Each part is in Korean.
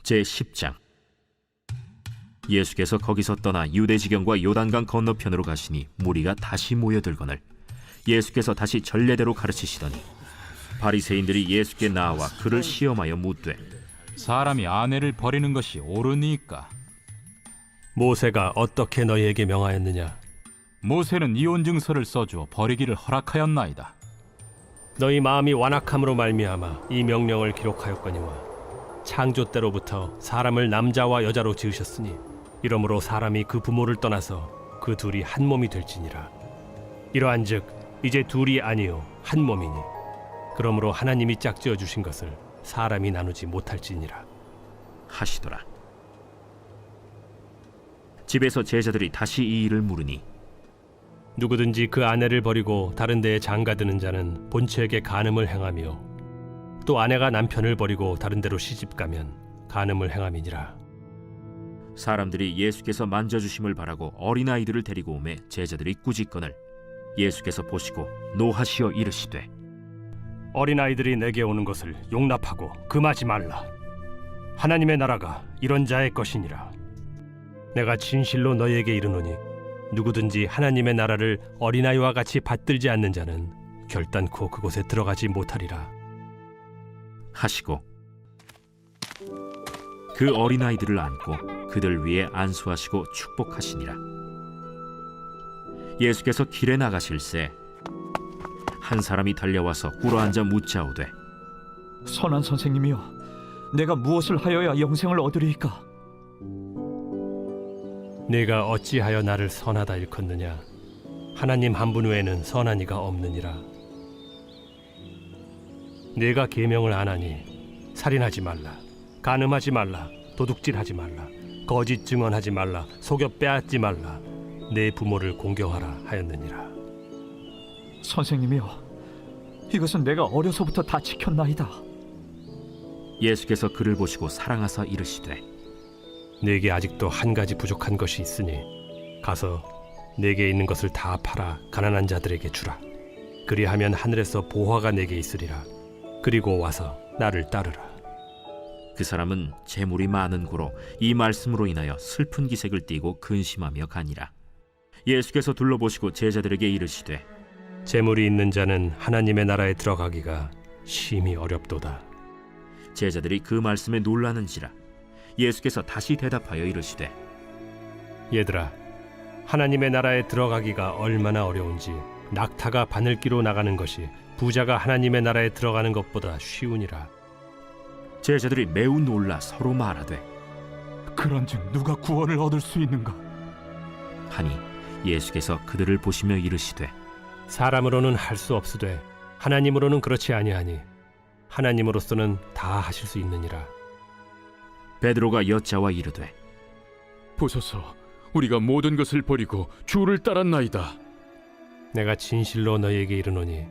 제10장. 예수께서 거기서 떠나 유대지경과 요단강 건너편으로 가시니 무리가 다시 모여들거늘 예수께서 다시 전례대로 가르치시더니 바리새인들이 예수께 나와 그를 시험하여 묻되, 사람이 아내를 버리는 것이 옳으니까? 모세가 어떻게 너희에게 명하였느냐? 모세는 이혼 증서를 써주어 버리기를 허락하였나이다. 너희 마음이 완악함으로 말미암아 이 명령을 기록하였거니와 창조 때로부터 사람을 남자와 여자로 지으셨으니 이러므로 사람이 그 부모를 떠나서 그 둘이 한 몸이 될지니라. 이러한즉 이제 둘이 아니요 한 몸이니 그러므로 하나님이 짝지어 주신 것을 사람이 나누지 못할지니라 하시더라. 집에서 제자들이 다시 이 일을 물으니, 누구든지 그 아내를 버리고 다른 데에 장가드는 자는 본처에게 간음을 행하며 또 아내가 남편을 버리고 다른 데로 시집가면 간음을 행함이니라. 사람들이 예수께서 만져주심을 바라고 어린아이들을 데리고 오매 제자들이 꾸짖거늘 예수께서 보시고 노하시어 이르시되, 어린아이들이 내게 오는 것을 용납하고 금하지 말라. 하나님의 나라가 이런 자의 것이니라. 내가 진실로 너희에게 이르노니 누구든지 하나님의 나라를 어린아이와 같이 받들지 않는 자는 결단코 그곳에 들어가지 못하리라 하시고 그 어린아이들을 안고 그들 위에 안수하시고 축복하시니라. 예수께서 길에 나가실새 한 사람이 달려와서 꿇어앉아 묻자오되, 선한 선생님이여, 내가 무엇을 하여야 영생을 얻으리이까? 네가 어찌하여 나를 선하다 일컫느냐? 하나님 한 분 외에는 선한 이가 없느니라. 네가 계명을 안 하니 살인하지 말라, 간음하지 말라, 도둑질하지 말라, 거짓 증언하지 말라, 속여 빼앗지 말라, 내 부모를 공경하라 하였느니라. 선생님이여, 이것은 내가 어려서부터 다 지켰나이다. 예수께서 그를 보시고 사랑하사 이르시되, 네게 아직도 한 가지 부족한 것이 있으니 가서 네게 있는 것을 다 팔아 가난한 자들에게 주라. 그리하면 하늘에서 보화가 네게 있으리라. 그리고 와서 나를 따르라. 그 사람은 재물이 많은 고로 이 말씀으로 인하여 슬픈 기색을 띠고 근심하며 가니라. 예수께서 둘러보시고 제자들에게 이르시되, 재물이 있는 자는 하나님의 나라에 들어가기가 심히 어렵도다. 제자들이 그 말씀에 놀라는지라. 예수께서 다시 대답하여 이르시되, 얘들아, 하나님의 나라에 들어가기가 얼마나 어려운지 낙타가 바늘기로 나가는 것이 부자가 하나님의 나라에 들어가는 것보다 쉬우니라. 제자들이 매우 놀라 서로 말하되, 그런즉 누가 구원을 얻을 수 있는가? 하니 예수께서 그들을 보시며 이르시되, 사람으로는 할 수 없으되 하나님으로는 그렇지 아니하니 하나님으로서는 다 하실 수 있느니라. 베드로가 여짜와 이르되, 보소서, 우리가 모든 것을 버리고 주를 따랐나이다. 내가 진실로 너희에게 이르노니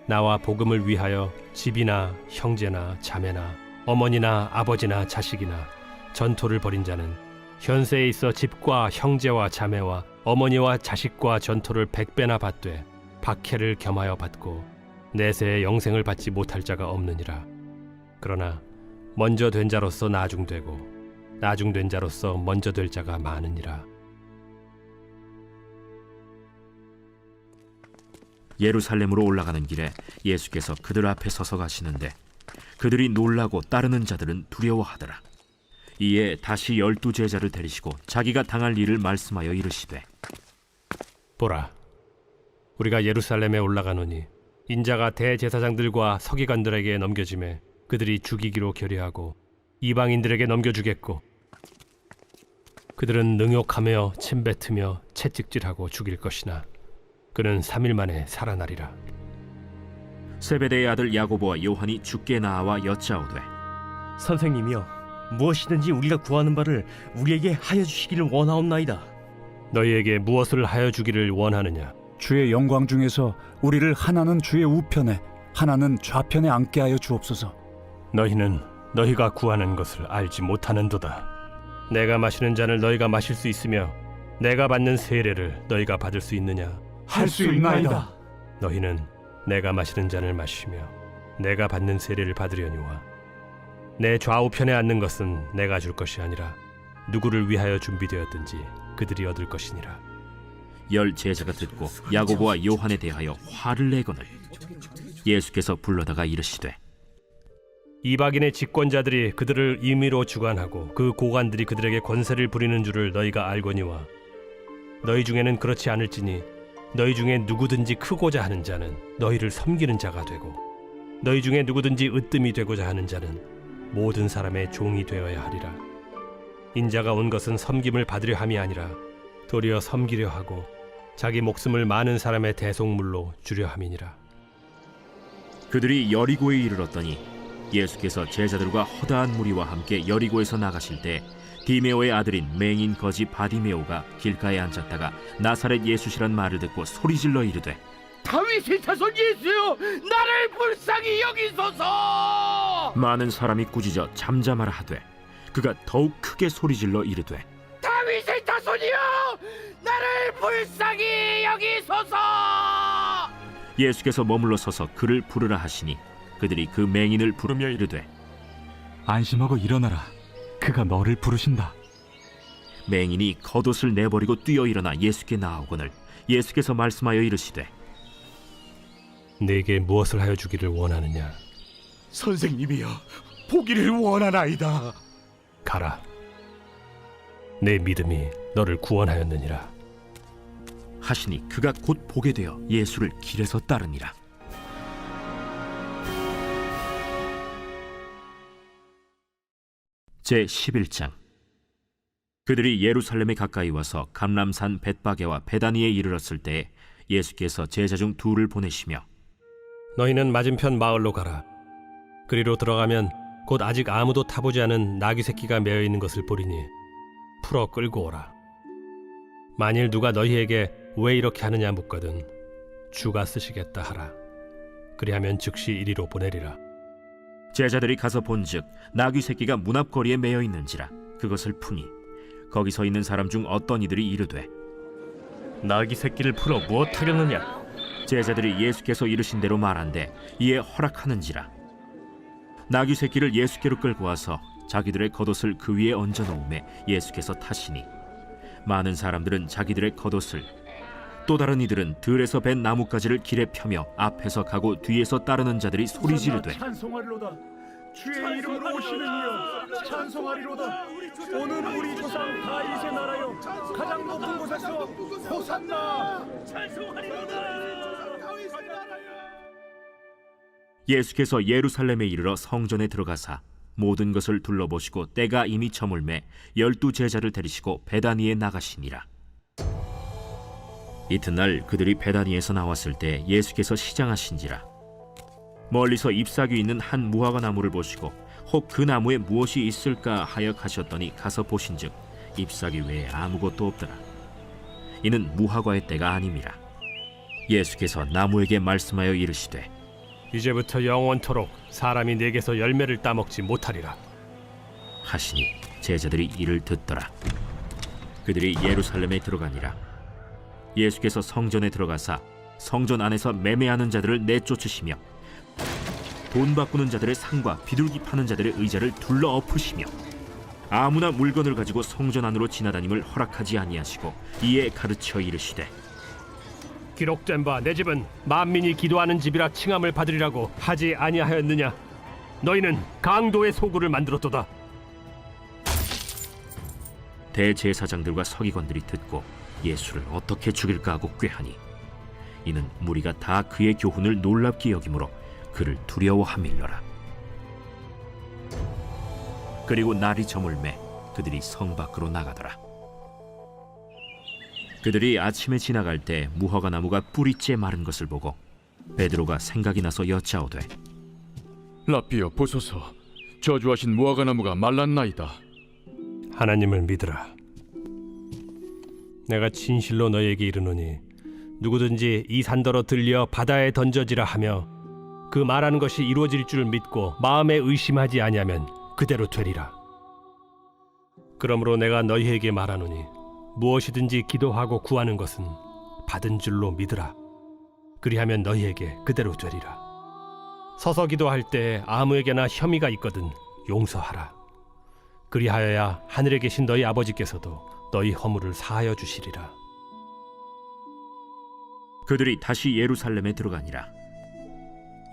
나와 복음을 위하여 집이나 형제나 자매나 어머니나 아버지나 자식이나 전토를 벌인 자는 현세에 있어 집과 형제와 자매와 어머니와 자식과 전토를 100배나 받되 박해를 겸하여 받고 내세에 영생을 받지 못할 자가 없느니라. 그러나 먼저 된 자로서 나중되고 나중된 자로서 먼저 될 자가 많으니라. 예루살렘으로 올라가는 길에 예수께서 그들 앞에 서서 가시는데 그들이 놀라고 따르는 자들은 두려워하더라. 이에 다시 12 제자를 데리시고 자기가 당할 일을 말씀하여 이르시되, 보라, 우리가 예루살렘에 올라가노니 인자가 대제사장들과 서기관들에게 넘겨지매 그들이 죽이기로 결의하고 이방인들에게 넘겨주겠고 그들은 능욕하며 침뱉으며 채찍질하고 죽일 것이나 그는 3일 만에 살아나리라. 세베대의 아들 야고보와 요한이 주께 나와 여짜오되, 선생님이여, 무엇이든지 우리가 구하는 바를 우리에게 하여 주시기를 원하옵나이다. 너희에게 무엇을 하여 주기를 원하느냐? 주의 영광 중에서 우리를 하나는 주의 우편에 하나는 좌편에 앉게 하여 주옵소서. 너희는 너희가 구하는 것을 알지 못하는도다. 내가 마시는 잔을 너희가 마실 수 있으며 내가 받는 세례를 너희가 받을 수 있느냐? 할 수 있나이다. 너희는 내가 마시는 잔을 마시며 내가 받는 세례를 받으려니와 내 좌우편에 앉는 것은 내가 줄 것이 아니라 누구를 위하여 준비되었든지 그들이 얻을 것이니라. 10 제자가 듣고 야고보와 요한에 대하여 화를 내거늘 예수께서 불러다가 이르시되 이방인의 집권자들이 그들을 임의로 주관하고 그 고관들이 그들에게 권세를 부리는 줄을 너희가 알거니와 너희 중에는 그렇지 않을지니 너희 중에 누구든지 크고자 하는 자는 너희를 섬기는 자가 되고 너희 중에 누구든지 으뜸이 되고자 하는 자는 모든 사람의 종이 되어야 하리라. 인자가 온 것은 섬김을 받으려 함이 아니라 도리어 섬기려 하고 자기 목숨을 많은 사람의 대속물로 주려 함이니라. 그들이 여리고에 이르렀더니 예수께서 제자들과 허다한 무리와 함께 여리고에서 나가실 때 디메오의 아들인 맹인 거지 바디메오가 길가에 앉았다가 나사렛 예수시란 말을 듣고 소리질러 이르되 다윗의 자손 예수여, 나를 불쌍히 여기소서. 많은 사람이 꾸짖어 잠잠하라 하되 그가 더욱 크게 소리질러 이르되 다윗의 자손이여, 나를 불쌍히 여기소서. 예수께서 머물러 서서 그를 부르라 하시니 그들이 그 맹인을 부르며 이르되 안심하고 일어나라. 그가 너를 부르신다. 맹인이 겉옷을 내버리고 뛰어 일어나 예수께 나아오거늘 예수께서 말씀하여 이르시되 내게 무엇을 하여 주기를 원하느냐? 선생님이여, 보기를 원하나이다. 가라. 내 믿음이 너를 구원하였느니라. 하시니 그가 곧 보게 되어 예수를 길에서 따르니라. 제 11장. 그들이 예루살렘에 가까이 와서 감람산 벳바게와 베다니에 이르렀을 때 예수께서 제자 중 둘을 보내시며 너희는 맞은편 마을로 가라. 그리로 들어가면 곧 아직 아무도 타보지 않은 나귀 새끼가 매어 있는 것을 보리니 풀어 끌고 오라. 만일 누가 너희에게 왜 이렇게 하느냐 묻거든 주가 쓰시겠다 하라. 그리하면 즉시 이리로 보내리라. 제자들이 가서 본즉 나귀 새끼가 문 앞거리에 매여 있는지라 그것을 푸니 거기 서 있는 사람 중 어떤 이들이 이르되 나귀 새끼를 풀어 무엇하려느냐? 제자들이 예수께서 이르신 대로 말한대 이에 허락하는지라. 나귀 새끼를 예수께로 끌고 와서 자기들의 겉옷을 그 위에 얹어 놓음에 예수께서 타시니 많은 사람들은 자기들의 겉옷을 또 다른 이들은 들에서 벤 나뭇가지를 길에 펴며 앞에서 가고 뒤에서 따르는 자들이 소리 지르되 찬송하리로다. 주의 이름으로 오시는 이여, 찬송하리로다. 오늘 우리 조상 다윗의 나라여, 가장 높은 곳에서 호산나. 찬송하리로다. 예수께서 예루살렘에 이르러 성전에 들어가사 모든 것을 둘러보시고 때가 이미 저물매 12 제자를 데리시고 베다니에 나가시니라. 이튿날 그들이 베다니에서 나왔을 때 예수께서 시장하신지라. 멀리서 잎사귀 있는 한 무화과 나무를 보시고 혹 그 나무에 무엇이 있을까 하여 가셨더니 가서 보신즉 잎사귀 외에 아무것도 없더라. 이는 무화과의 때가 아님이라. 예수께서 나무에게 말씀하여 이르시되 이제부터 영원토록 사람이 내게서 열매를 따먹지 못하리라 하시니 제자들이 이를 듣더라. 그들이 예루살렘에 들어가니라. 예수께서 성전에 들어가사 성전 안에서 매매하는 자들을 내쫓으시며 돈 바꾸는 자들의 상과 비둘기 파는 자들의 의자를 둘러 엎으시며 아무나 물건을 가지고 성전 안으로 지나다님을 허락하지 아니하시고 이에 가르쳐 이르시되 기록된 바 내 집은 만민이 기도하는 집이라 칭함을 받으리라고 하지 아니하였느냐? 너희는 강도의 소굴을 만들었도다. 대제사장들과 서기관들이 듣고 예수를 어떻게 죽일까 하고 꾀하니 이는 무리가 다 그의 교훈을 놀랍게 여기므로 그를 두려워함일러라. 그리고 날이 저물매 그들이 성 밖으로 나가더라. 그들이 아침에 지나갈 때 무화과 나무가 뿌리째 마른 것을 보고 베드로가 생각이 나서 여짜오되 라삐여 보소서, 저주하신 무화과 나무가 말랐나이다. 하나님을 믿으라. 내가 진실로 너에게 이르노니 누구든지 이 산더러 들려 바다에 던져지라 하며 그 말하는 것이 이루어질 줄 믿고 마음에 의심하지 아니하면 그대로 되리라. 그러므로 내가 너희에게 말하노니 무엇이든지 기도하고 구하는 것은 받은 줄로 믿으라. 그리하면 너희에게 그대로 되리라. 서서 기도할 때 아무에게나 혐의가 있거든 용서하라. 그리하여야 하늘에 계신 너희 아버지께서도 너희 허물을 사하여 주시리라. 그들이 다시 예루살렘에 들어가니라.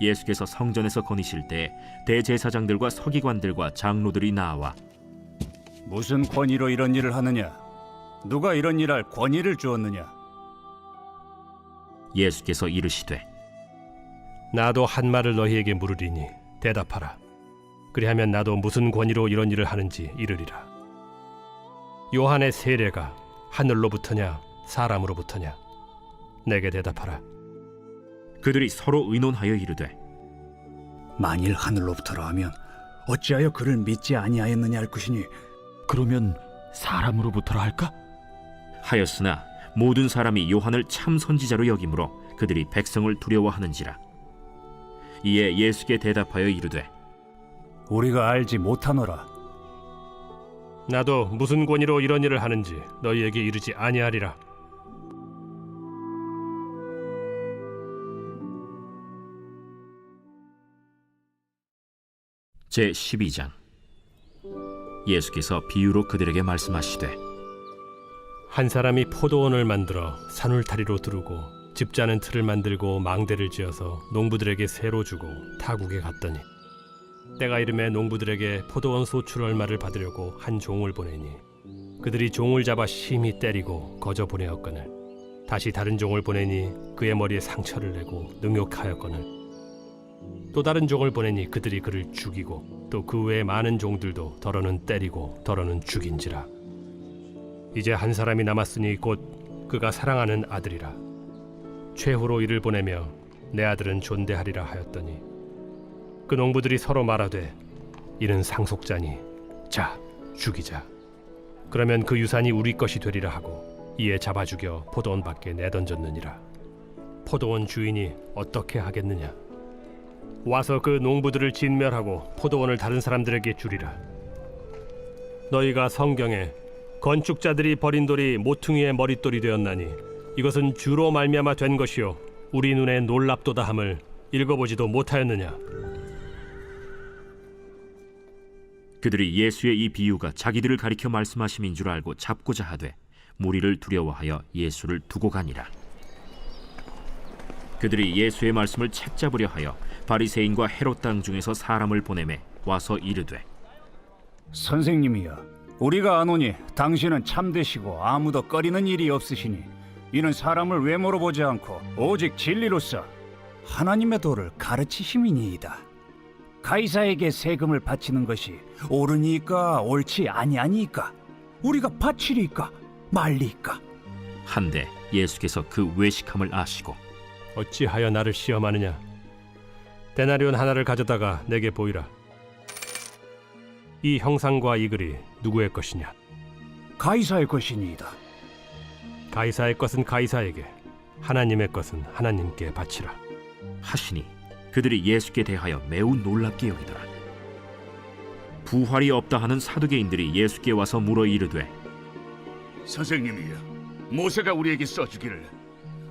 예수께서 성전에서 거니실 때 대제사장들과 서기관들과 장로들이 나와 무슨 권위로 이런 일을 하느냐? 누가 이런 일할 권위를 주었느냐? 예수께서 이르시되 나도 한 말을 너희에게 물으리니 대답하라. 그리하면 나도 무슨 권위로 이런 일을 하는지 이르리라. 요한의 세례가 하늘로부터냐 사람으로부터냐? 내게 대답하라. 그들이 서로 의논하여 이르되 만일 하늘로부터라 하면 어찌하여 그를 믿지 아니하였느냐 할 것이니 그러면 사람으로부터라 할까? 하였으나 모든 사람이 요한을 참 선지자로 여기므로 그들이 백성을 두려워하는지라. 이에 예수께 대답하여 이르되 우리가 알지 못하노라. 나도 무슨 권위로 이런 일을 하는지 너희에게 이르지 아니하리라. 제12장. 예수께서 비유로 그들에게 말씀하시되 한 사람이 포도원을 만들어 산울타리로 두르고 즙자는 틀을 만들고 망대를 지어서 농부들에게 새로 주고 타국에 갔더니 때가 이름에 농부들에게 포도원 소출 얼마를 받으려고 한 종을 보내니 그들이 종을 잡아 심히 때리고 거저 보내었거늘 다시 다른 종을 보내니 그의 머리에 상처를 내고 능욕하였거늘 또 다른 종을 보내니 그들이 그를 죽이고 또 그 외에 많은 종들도 더러는 때리고 더러는 죽인지라. 이제 한 사람이 남았으니 곧 그가 사랑하는 아들이라. 최후로 이를 보내며 내 아들은 존대하리라 하였더니 그 농부들이 서로 말하되 이는 상속자니 자 죽이자. 그러면 그 유산이 우리 것이 되리라 하고 이에 잡아 죽여 포도원 밖에 내던졌느니라. 포도원 주인이 어떻게 하겠느냐? 와서 그 농부들을 진멸하고 포도원을 다른 사람들에게 주리라. 너희가 성경에 건축자들이 버린 돌이 모퉁이의 머릿돌이 되었나니 이것은 주로 말미암아 된 것이요 우리 눈에 놀랍도다 함을 읽어보지도 못하였느냐? 그들이 예수의 이 비유가 자기들을 가리켜 말씀하심인 줄 알고 잡고자 하되 무리를 두려워하여 예수를 두고 가니라. 그들이 예수의 말씀을 책잡으려 하여 바리새인과 헤롯 당 중에서 사람을 보내매 와서 이르되 선생님이여, 우리가 아노니 당신은 참되시고 아무도 꺼리는 일이 없으시니 이는 사람을 외모로 보지 않고 오직 진리로서 하나님의 도를 가르치심이니이다. 가이사에게 세금을 바치는 것이 옳으니까 옳지 아니하니까 우리가 바치리까 말리까. 한데 예수께서 그 외식함을 아시고 어찌하여 나를 시험하느냐? 데나리온 하나를 가져다가 내게 보이라. 이 형상과 이 글이 누구의 것이냐? 가이사의 것이니이다. 가이사의 것은 가이사에게, 하나님의 것은 하나님께 바치라. 하시니 그들이 예수께 대하여 매우 놀랍게 여기더라. 부활이 없다 하는 사두개인들이 예수께 와서 물어 이르되 선생님이여, 모세가 우리에게 써주기를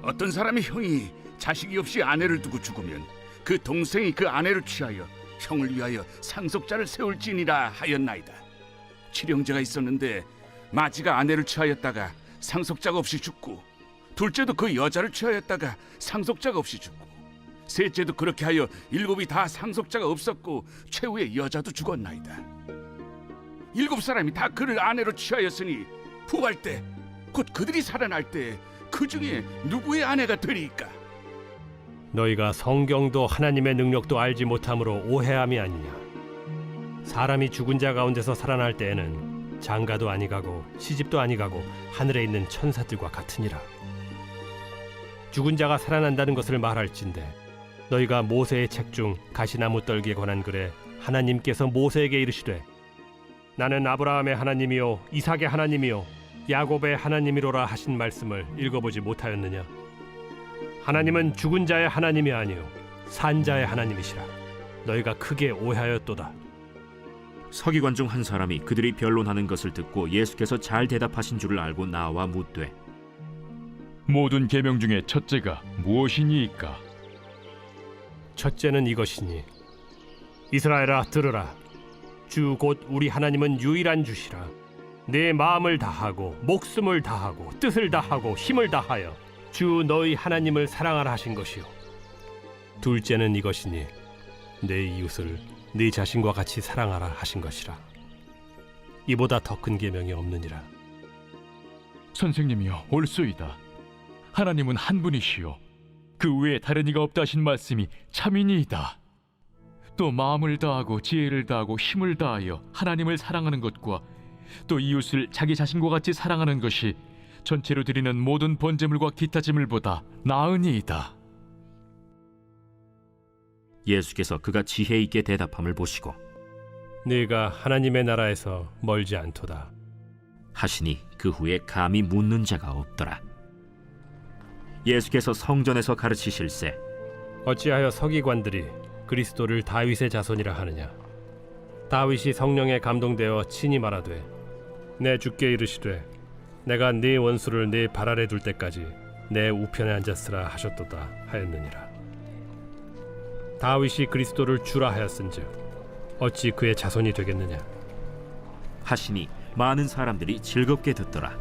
어떤 사람의 형이 자식이 없이 아내를 두고 죽으면 그 동생이 그 아내를 취하여 형을 위하여 상속자를 세울지니라 하였나이다. 칠형제가 있었는데 마지가 아내를 취하였다가 상속자가 없이 죽고, 둘째도 그 여자를 취하였다가 상속자가 없이 죽고, 셋째도 그렇게 하여 일곱이 다 상속자가 없었고 최후에 여자도 죽었나이다. 일곱 사람이 다 그를 아내로 취하였으니 부활 때 곧 그들이 살아날 때 그 중에 누구의 아내가 되리까? 너희가 성경도 하나님의 능력도 알지 못함으로 오해함이 아니냐? 사람이 죽은 자 가운데서 살아날 때에는 장가도 아니가고 시집도 아니가고 하늘에 있는 천사들과 같으니라. 죽은 자가 살아난다는 것을 말할진대 너희가 모세의 책 중 가시나무 떨기에 관한 글에 하나님께서 모세에게 이르시되 나는 아브라함의 하나님이요 이삭의 하나님이요 야곱의 하나님이로라 하신 말씀을 읽어보지 못하였느냐? 하나님은 죽은 자의 하나님이 아니요 산 자의 하나님이시라. 너희가 크게 오해하였도다. 서기관 중 한 사람이 그들이 변론하는 것을 듣고 예수께서 잘 대답하신 줄을 알고 나와 묻되 모든 계명 중에 첫째가 무엇이니이까? 첫째는 이것이니 이스라엘아 들으라. 주 곧 우리 하나님은 유일한 주시라. 내 마음을 다하고 목숨을 다하고 뜻을 다하고 힘을 다하여 주 너희 하나님을 사랑하라 하신 것이요. 둘째는 이것이니 내 이웃을 네 자신과 같이 사랑하라 하신 것이라. 이보다 더 큰 계명이 없느니라. 선생님이여 옳소이다. 하나님은 한 분이시요 그 외에 다른 이가 없다 하신 말씀이 참이니이다. 또 마음을 다하고 지혜를 다하고 힘을 다하여 하나님을 사랑하는 것과 또 이웃을 자기 자신과 같이 사랑하는 것이 전체로 드리는 모든 번제물과 기타 제물보다 나으니이다. 예수께서 그가 지혜 있게 대답함을 보시고 네가 하나님의 나라에서 멀지 않도다 하시니 그 후에 감히 묻는 자가 없더라. 예수께서 성전에서 가르치실세 어찌하여 서기관들이 그리스도를 다윗의 자손이라 하느냐. 다윗이 성령에 감동되어 친히 말하되 내 주께 이르시되 내가 네 원수를 네 발 아래 둘 때까지 내 우편에 앉았으라 하셨도다 하였느니라. 다윗이 그리스도를 주라 하였은즉 어찌 그의 자손이 되겠느냐. 하시니 많은 사람들이 즐겁게 듣더라.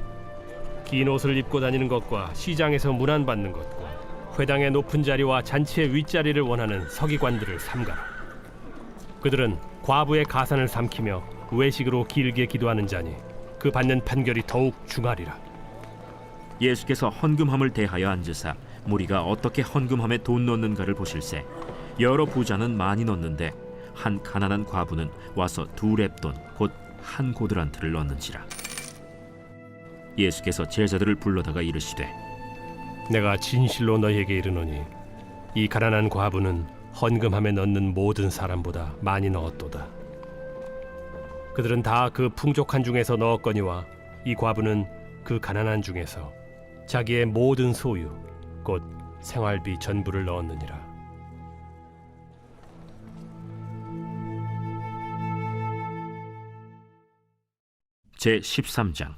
긴 옷을 입고 다니는 것과 시장에서 문안받는 것과 회당의 높은 자리와 잔치의 윗자리를 원하는 서기관들을 삼가라. 그들은 과부의 가산을 삼키며 외식으로 길게 기도하는 자니 그 받는 판결이 더욱 중하리라. 예수께서 헌금함을 대하여 앉으사 무리가 어떻게 헌금함에 돈 넣는가를 보실세 여러 부자는 많이 넣는데 한 가난한 과부는 와서 2렙돈 곧 한 고드란트를 넣는지라. 예수께서 제자들을 불러다가 이르시되 내가 진실로 너희에게 이르노니 이 가난한 과부는 헌금함에 넣는 모든 사람보다 많이 넣었도다. 그들은 다 그 풍족한 중에서 넣었거니와 이 과부는 그 가난한 중에서 자기의 모든 소유 곧 생활비 전부를 넣었느니라. 제13장.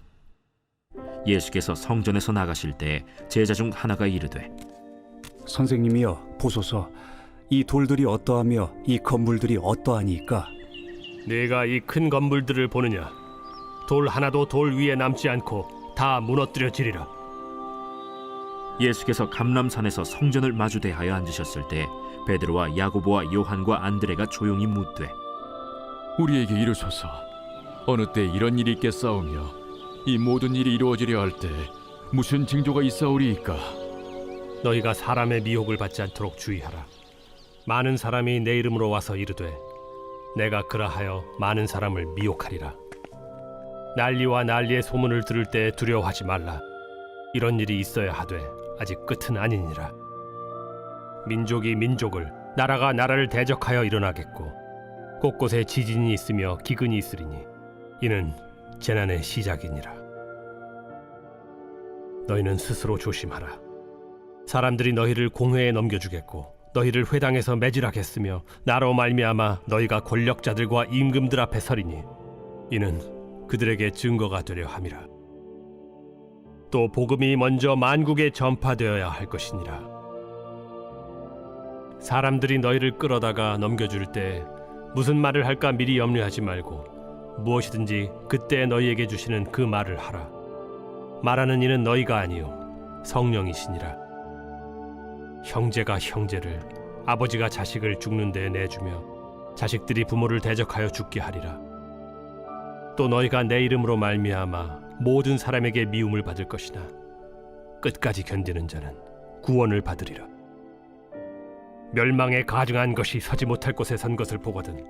예수께서 성전에서 나가실 때에 제자 중 하나가 이르되 선생님이여 보소서, 이 돌들이 어떠하며 이 건물들이 어떠하니까? 네가 이 큰 건물들을 보느냐. 돌 하나도 돌 위에 남지 않고 다 무너뜨려지리라. 예수께서 감람산에서 성전을 마주대하여 앉으셨을 때 베드로와 야고보와 요한과 안드레가 조용히 묻되 우리에게 이르소서 어느 때 이런 일이 있겠사오며 이 모든 일이 이루어지려 할 때 무슨 징조가 있사오리이까? 너희가 사람의 미혹을 받지 않도록 주의하라. 많은 사람이 내 이름으로 와서 이르되 내가 그라하여 많은 사람을 미혹하리라. 난리와 난리의 소문을 들을 때 두려워하지 말라. 이런 일이 있어야 하되 아직 끝은 아니니라. 민족이 민족을, 나라가 나라를 대적하여 일어나겠고 곳곳에 지진이 있으며 기근이 있으리니 이는 재난의 시작이니라. 너희는 스스로 조심하라. 사람들이 너희를 공회에 넘겨주겠고 너희를 회당에서 매질하겠으며 나로 말미암아 너희가 권력자들과 임금들 앞에 서리니 이는 그들에게 증거가 되려 함이라. 또 복음이 먼저 만국에 전파되어야 할 것이니라. 사람들이 너희를 끌어다가 넘겨줄 때 무슨 말을 할까 미리 염려하지 말고 무엇이든지 그때 너희에게 주시는 그 말을 하라. 말하는 이는 너희가 아니요 성령이시니라. 형제가 형제를, 아버지가 자식을 죽는 데에 내주며 자식들이 부모를 대적하여 죽게 하리라. 또 너희가 내 이름으로 말미암아 모든 사람에게 미움을 받을 것이나 끝까지 견디는 자는 구원을 받으리라. 멸망에 가증한 것이 서지 못할 곳에 선 것을 보거든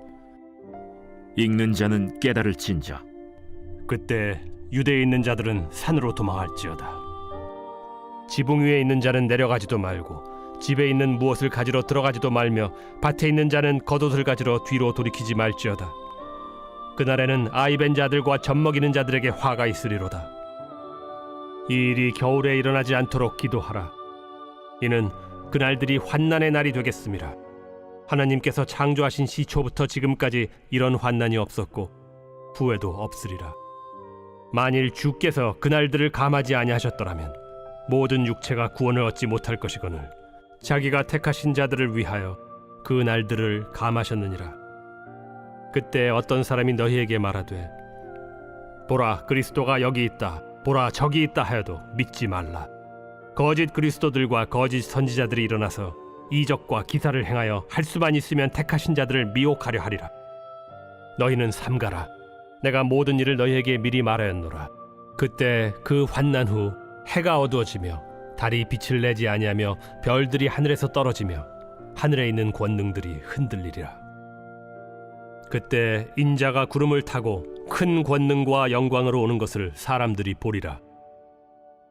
읽는 자는 깨달을진저. 그때 유대에 있는 자들은 산으로 도망할지어다. 지붕 위에 있는 자는 내려가지도 말고 집에 있는 무엇을 가지러 들어가지도 말며 밭에 있는 자는 겉옷을 가지러 뒤로 돌이키지 말지어다. 그날에는 아이 벤 자들과 젖먹이는 자들에게 화가 있으리로다. 이 일이 겨울에 일어나지 않도록 기도하라. 이는 그날들이 환난의 날이 되겠음이라. 하나님께서 창조하신 시초부터 지금까지 이런 환난이 없었고 후에도 없으리라. 만일 주께서 그날들을 감하지 아니하셨더라면 모든 육체가 구원을 얻지 못할 것이거늘 자기가 택하신 자들을 위하여 그 날들을 감하셨느니라. 그때 어떤 사람이 너희에게 말하되 보라 그리스도가 여기 있다 보라 저기 있다 하여도 믿지 말라. 거짓 그리스도들과 거짓 선지자들이 일어나서 이적과 기사를 행하여 할 수만 있으면 택하신 자들을 미혹하려 하리라. 너희는 삼가라. 내가 모든 일을 너희에게 미리 말하였노라. 그때 그 환난 후 해가 어두워지며 달이 빛을 내지 아니하며 별들이 하늘에서 떨어지며 하늘에 있는 권능들이 흔들리리라. 그때 인자가 구름을 타고 큰 권능과 영광으로 오는 것을 사람들이 보리라.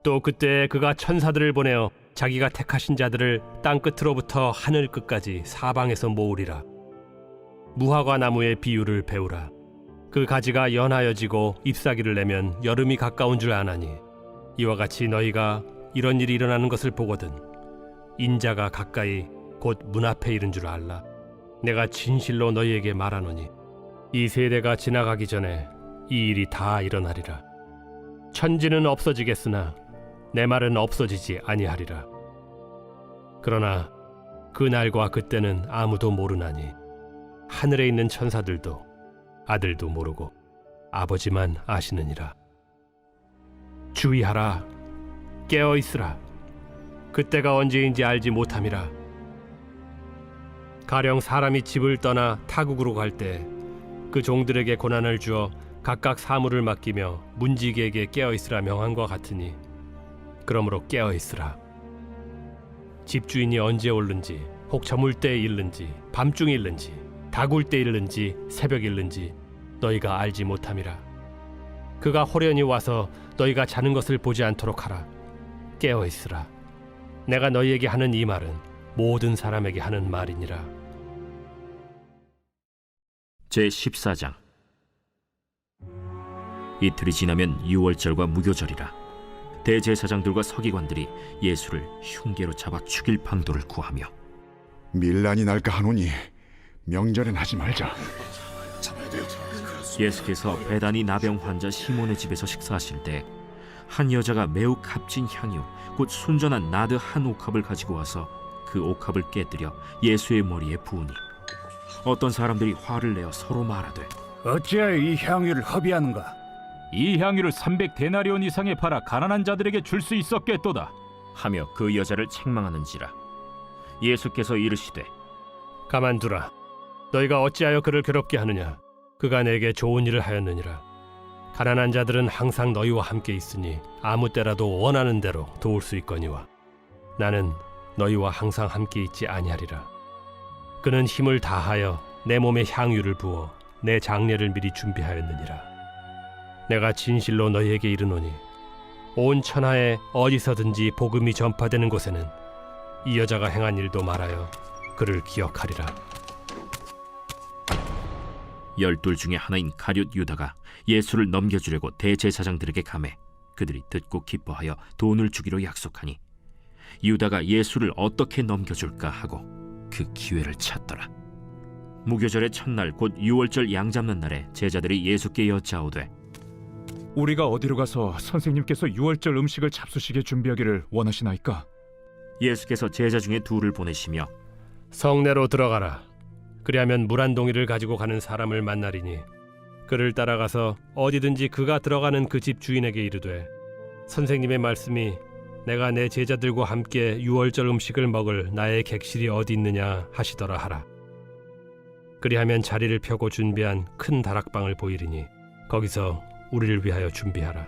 또 그때 그가 천사들을 보내어 자기가 택하신 자들을 땅 끝으로부터 하늘 끝까지 사방에서 모으리라. 무화과 나무의 비유를 배우라. 그 가지가 연하여지고 잎사귀를 내면 여름이 가까운 줄 아나니 이와 같이 너희가 이런 일이 일어나는 것을 보거든 인자가 가까이 곧 문 앞에 이른 줄 알라. 내가 진실로 너희에게 말하노니 이 세대가 지나가기 전에 이 일이 다 일어나리라. 천지는 없어지겠으나 내 말은 없어지지 아니하리라. 그러나 그 날과 그때는 아무도 모르나니 하늘에 있는 천사들도 아들도 모르고 아버지만 아시느니라. 주의하라. 깨어 있으라. 그때가 언제인지 알지 못함이라. 가령 사람이 집을 떠나 타국으로 갈 때 그 종들에게 고난을 주어 각각 사물을 맡기며 문지기에게 깨어 있으라 명한과 같으니 그러므로 깨어 있으라. 집주인이 언제 올는지 혹 저물 때에 일는지 밤중에 일는지 다굴 때 일는지 새벽 일는지 너희가 알지 못함이라. 그가 호련히 와서 너희가 자는 것을 보지 않도록 하라. 깨어 있으라. 내가 너희에게 하는 이 말은 모든 사람에게 하는 말이니라. 제14장. 이틀이 지나면 유월절과 무교절이라. 대제사장들과 서기관들이 예수를 흉계로 잡아 죽일 방도를 구하며 밀란이 날까 하노니 명절엔 하지 말자. 예수께서 베다니 나병 환자 시몬의 집에서 식사하실 때 한 여자가 매우 값진 향유 곧 순전한 나드 한 옥합을 가지고 와서 그 옥합을 깨뜨려 예수의 머리에 부으니 어떤 사람들이 화를 내어 서로 말하되 어찌하여 이 향유를 허비하는가? 이 향유를 300데나리온 이상에 팔아 가난한 자들에게 줄 수 있었겠도다 하며 그 여자를 책망하는지라. 예수께서 이르시되 가만두라. 너희가 어찌하여 그를 괴롭게 하느냐. 그가 내게 좋은 일을 하였느니라. 가난한 자들은 항상 너희와 함께 있으니 아무 때라도 원하는 대로 도울 수 있거니와 나는 너희와 항상 함께 있지 아니하리라. 그는 힘을 다하여 내 몸에 향유를 부어 내 장례를 미리 준비하였느니라. 내가 진실로 너희에게 이르노니 온 천하에 어디서든지 복음이 전파되는 곳에는 이 여자가 행한 일도 말하여 그를 기억하리라. 12 중에 하나인 가룟 유다가 예수를 넘겨주려고 대제사장들에게 가매 그들이 듣고 기뻐하여 돈을 주기로 약속하니 유다가 예수를 어떻게 넘겨줄까 하고 그 기회를 찾더라. 무교절의 첫날 곧 유월절 양 잡는 날에 제자들이 예수께 여짜오되 우리가 어디로 가서 선생님께서 유월절 음식을 잡수시게 준비하기를 원하시나이까? 예수께서 제자 중에 둘을 보내시며 성내로 들어가라. 그리하면 물 한 동이를 가지고 가는 사람을 만나리니 그를 따라가서 어디든지 그가 들어가는 그 집 주인에게 이르되 선생님의 말씀이 내가 내 제자들과 함께 유월절 음식을 먹을 나의 객실이 어디 있느냐 하시더라 하라. 그리하면 자리를 펴고 준비한 큰 다락방을 보이리니 거기서 우리를 위하여 준비하라.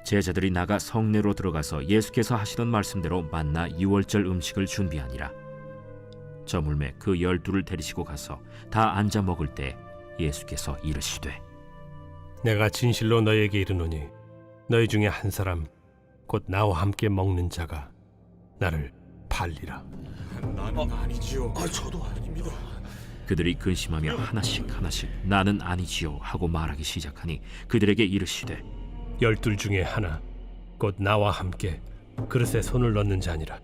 제자들이 나가 성내로 들어가서 예수께서 하시던 말씀대로 만나 유월절 음식을 준비하니라. 저물매 그 12를 데리시고 가서 다 앉아 먹을 때 예수께서 이르시되 내가 진실로 너희에게 이르노니 너희 중에 한 사람 곧 나와 함께 먹는 자가 나를 팔리라. 나는 아니지요. 저도 아닙니다. 그들이 근심하며 하나씩 나는 아니지요 하고 말하기 시작하니 그들에게 이르시되 12 중에 하나 곧 나와 함께 그릇에 손을 넣는 자니라.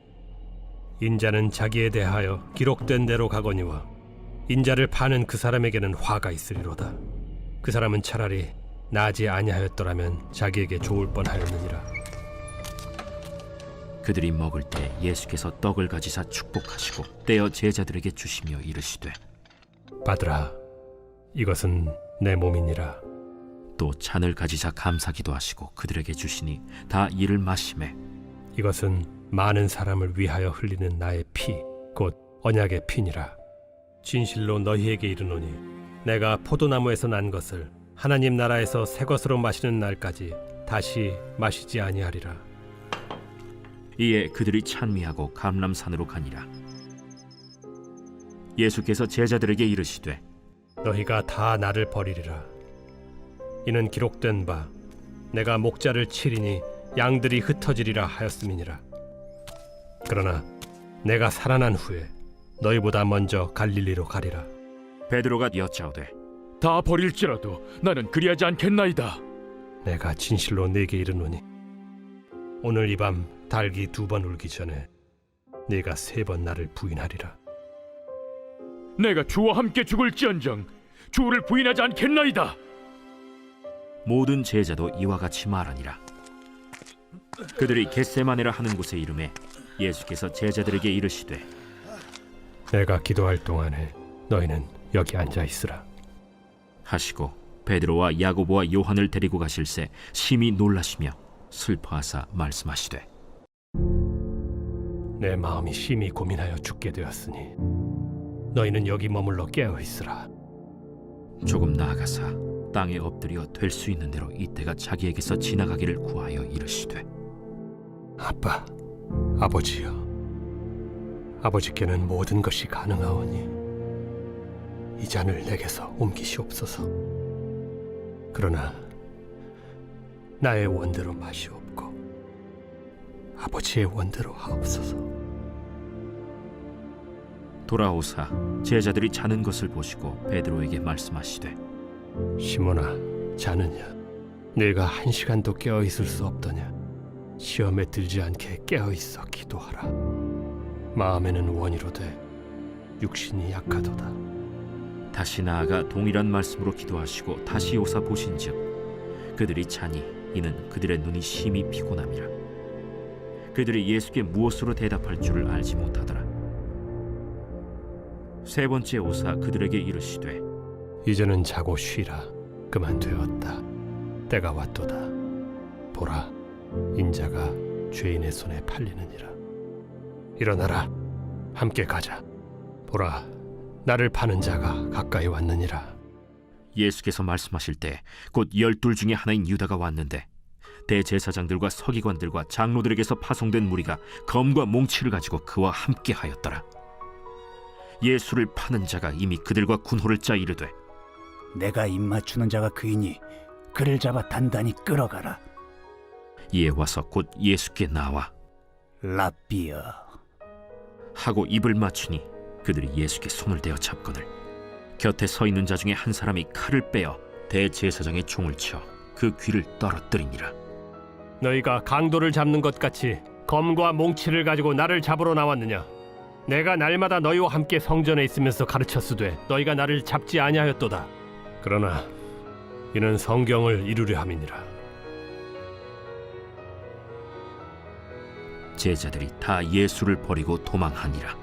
인자는 자기에 대하여 기록된 대로 가거니와 인자를 파는 그 사람에게는 화가 있으리로다. 그 사람은 차라리 나지 아니하였더라면 자기에게 좋을 뻔하였느니라. 그들이 먹을 때 예수께서 떡을 가지사 축복하시고 떼어 제자들에게 주시며 이르시되 받으라. 이것은 내 몸이니라. 또 잔을 가지사 감사기도 하시고 그들에게 주시니 다 이를 마시매 이것은 많은 사람을 위하여 흘리는 나의 피, 곧 언약의 피니라. 진실로 너희에게 이르노니 내가 포도나무에서 난 것을 하나님 나라에서 새 것으로 마시는 날까지 다시 마시지 아니하리라. 이에 그들이 찬미하고 감람산으로 가니라. 예수께서 제자들에게 이르시되 너희가 다 나를 버리리라. 이는 기록된 바 내가 목자를 치리니 양들이 흩어지리라 하였음이니라. 그러나 내가 살아난 후에 너희보다 먼저 갈릴리로 가리라. 베드로가 여짜오되 다 버릴지라도 나는 그리하지 않겠나이다. 내가 진실로 네게 이르노니 오늘 이 밤 닭이 2번 울기 전에 네가 3번 나를 부인하리라. 내가 주와 함께 죽을지언정 주를 부인하지 않겠나이다. 모든 제자도 이와 같이 말하니라. 그들이 겟세마네라 하는 곳에 이르매 예수께서 제자들에게 이르시되 내가 기도할 동안에 너희는 여기 앉아 있으라 하시고 베드로와 야고보와 요한을 데리고 가실새 심히 놀라시며 슬퍼하사 말씀하시되 내 마음이 심히 고민하여 죽게 되었으니 너희는 여기 머물러 깨어 있으라. 조금 나아가사 땅에 엎드려 될 수 있는 대로 이때가 자기에게서 지나가기를 구하여 이르시되 아빠, 아버지여, 아버지께는 모든 것이 가능하오니 이 잔을 내게서 옮기시옵소서. 그러나 나의 원대로 마시옵고 아버지의 원대로 하옵소서. 돌아오사 제자들이 자는 것을 보시고 베드로에게 말씀하시되 시몬아, 자느냐? 네가 1시간도 깨어 있을 수 없더냐? 시험에 들지 않게 깨어 있어 기도하라. 마음에는 원이로되 육신이 약하도다. 다시 나아가 동일한 말씀으로 기도하시고 다시 오사 보신즉 그들이 자니 이는 그들의 눈이 심히 피곤함이라. 그들이 예수께 무엇으로 대답할 줄을 알지 못하더라. 3번째 오사 그들에게 이르시되 이제는 자고 쉬라. 그만 되었다. 때가 왔도다. 보라, 인자가 죄인의 손에 팔리느니라. 일어나라, 함께 가자. 보라, 나를 파는 자가 가까이 왔느니라. 예수께서 말씀하실 때 곧 12 중에 하나인 유다가 왔는데 대제사장들과 서기관들과 장로들에게서 파송된 무리가 검과 몽치를 가지고 그와 함께 하였더라. 예수를 파는 자가 이미 그들과 군호를 짜 이르되 내가 입맞추는 자가 그이니 그를 잡아 단단히 끌어가라. 이에 와서 곧 예수께 나와 랍비여 하고 입을 맞추니 그들이 예수께 손을 대어 잡거늘 곁에 서 있는 자 중에 한 사람이 칼을 빼어 대제사장의 총을 쳐 그 귀를 떨어뜨리니라. 너희가 강도를 잡는 것 같이 검과 몽치를 가지고 나를 잡으러 나왔느냐? 내가 날마다 너희와 함께 성전에 있으면서 가르쳤으되 너희가 나를 잡지 아니하였도다. 그러나 이는 성경을 이루려 함이니라. 제자들이 다 예수를 버리고 도망하니라.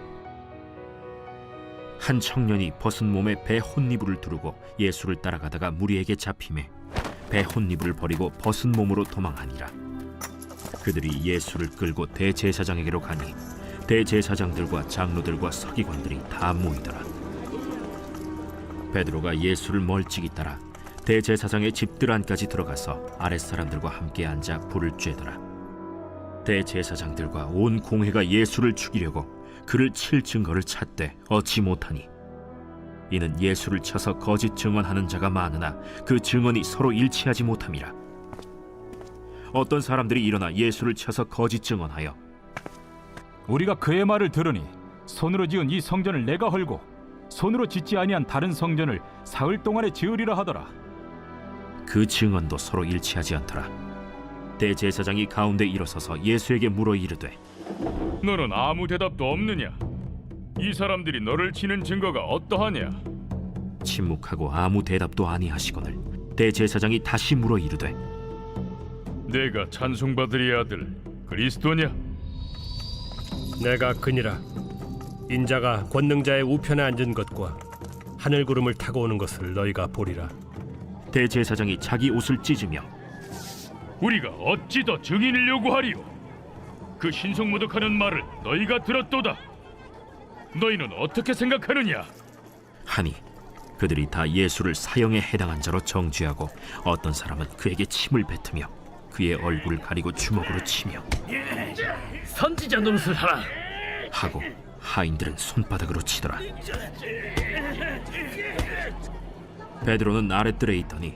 한 청년이 벗은 몸에 배 혼니부를 두르고 예수를 따라가다가 무리에게 잡히매 배 혼니부를 버리고 벗은 몸으로 도망하니라. 그들이 예수를 끌고 대제사장에게로 가니 대제사장들과 장로들과 서기관들이 다 모이더라. 베드로가 예수를 멀찍이 따라 대제사장의 집들 안까지 들어가서 아랫사람들과 함께 앉아 불을 쬐더라. 대제사장들과 온 공회가 예수를 죽이려고 그를 칠 증거를 찾되 얻지 못하니 이는 예수를 쳐서 거짓 증언하는 자가 많으나 그 증언이 서로 일치하지 못함이라. 어떤 사람들이 일어나 예수를 쳐서 거짓 증언하여 우리가 그의 말을 들으니 손으로 지은 이 성전을 내가 헐고 손으로 짓지 아니한 다른 성전을 사흘 동안에 지으리라 하더라. 그 증언도 서로 일치하지 않더라. 대제사장이 가운데 일어서서 예수에게 물어 이르되 너는 아무 대답도 없느냐? 이 사람들이 너를 치는 증거가 어떠하냐? 침묵하고 아무 대답도 아니하시거늘 대제사장이 다시 물어 이르되 내가 찬송받으리 아들 그리스도냐? 내가 그니라. 인자가 권능자의 우편에 앉은 것과 하늘 구름을 타고 오는 것을 너희가 보리라. 대제사장이 자기 옷을 찢으며 우리가 어찌 더 증인을 요구하리요? 그 신성모독하는 말을 너희가 들었도다. 너희는 어떻게 생각하느냐? 하니 그들이 다 예수를 사형에 해당한 자로 정죄하고 어떤 사람은 그에게 침을 뱉으며 그의 얼굴을 가리고 주먹으로 치며 선지자 노릇을 하라. 하고 하인들은 손바닥으로 치더라. 베드로는 아랫뜰에 있더니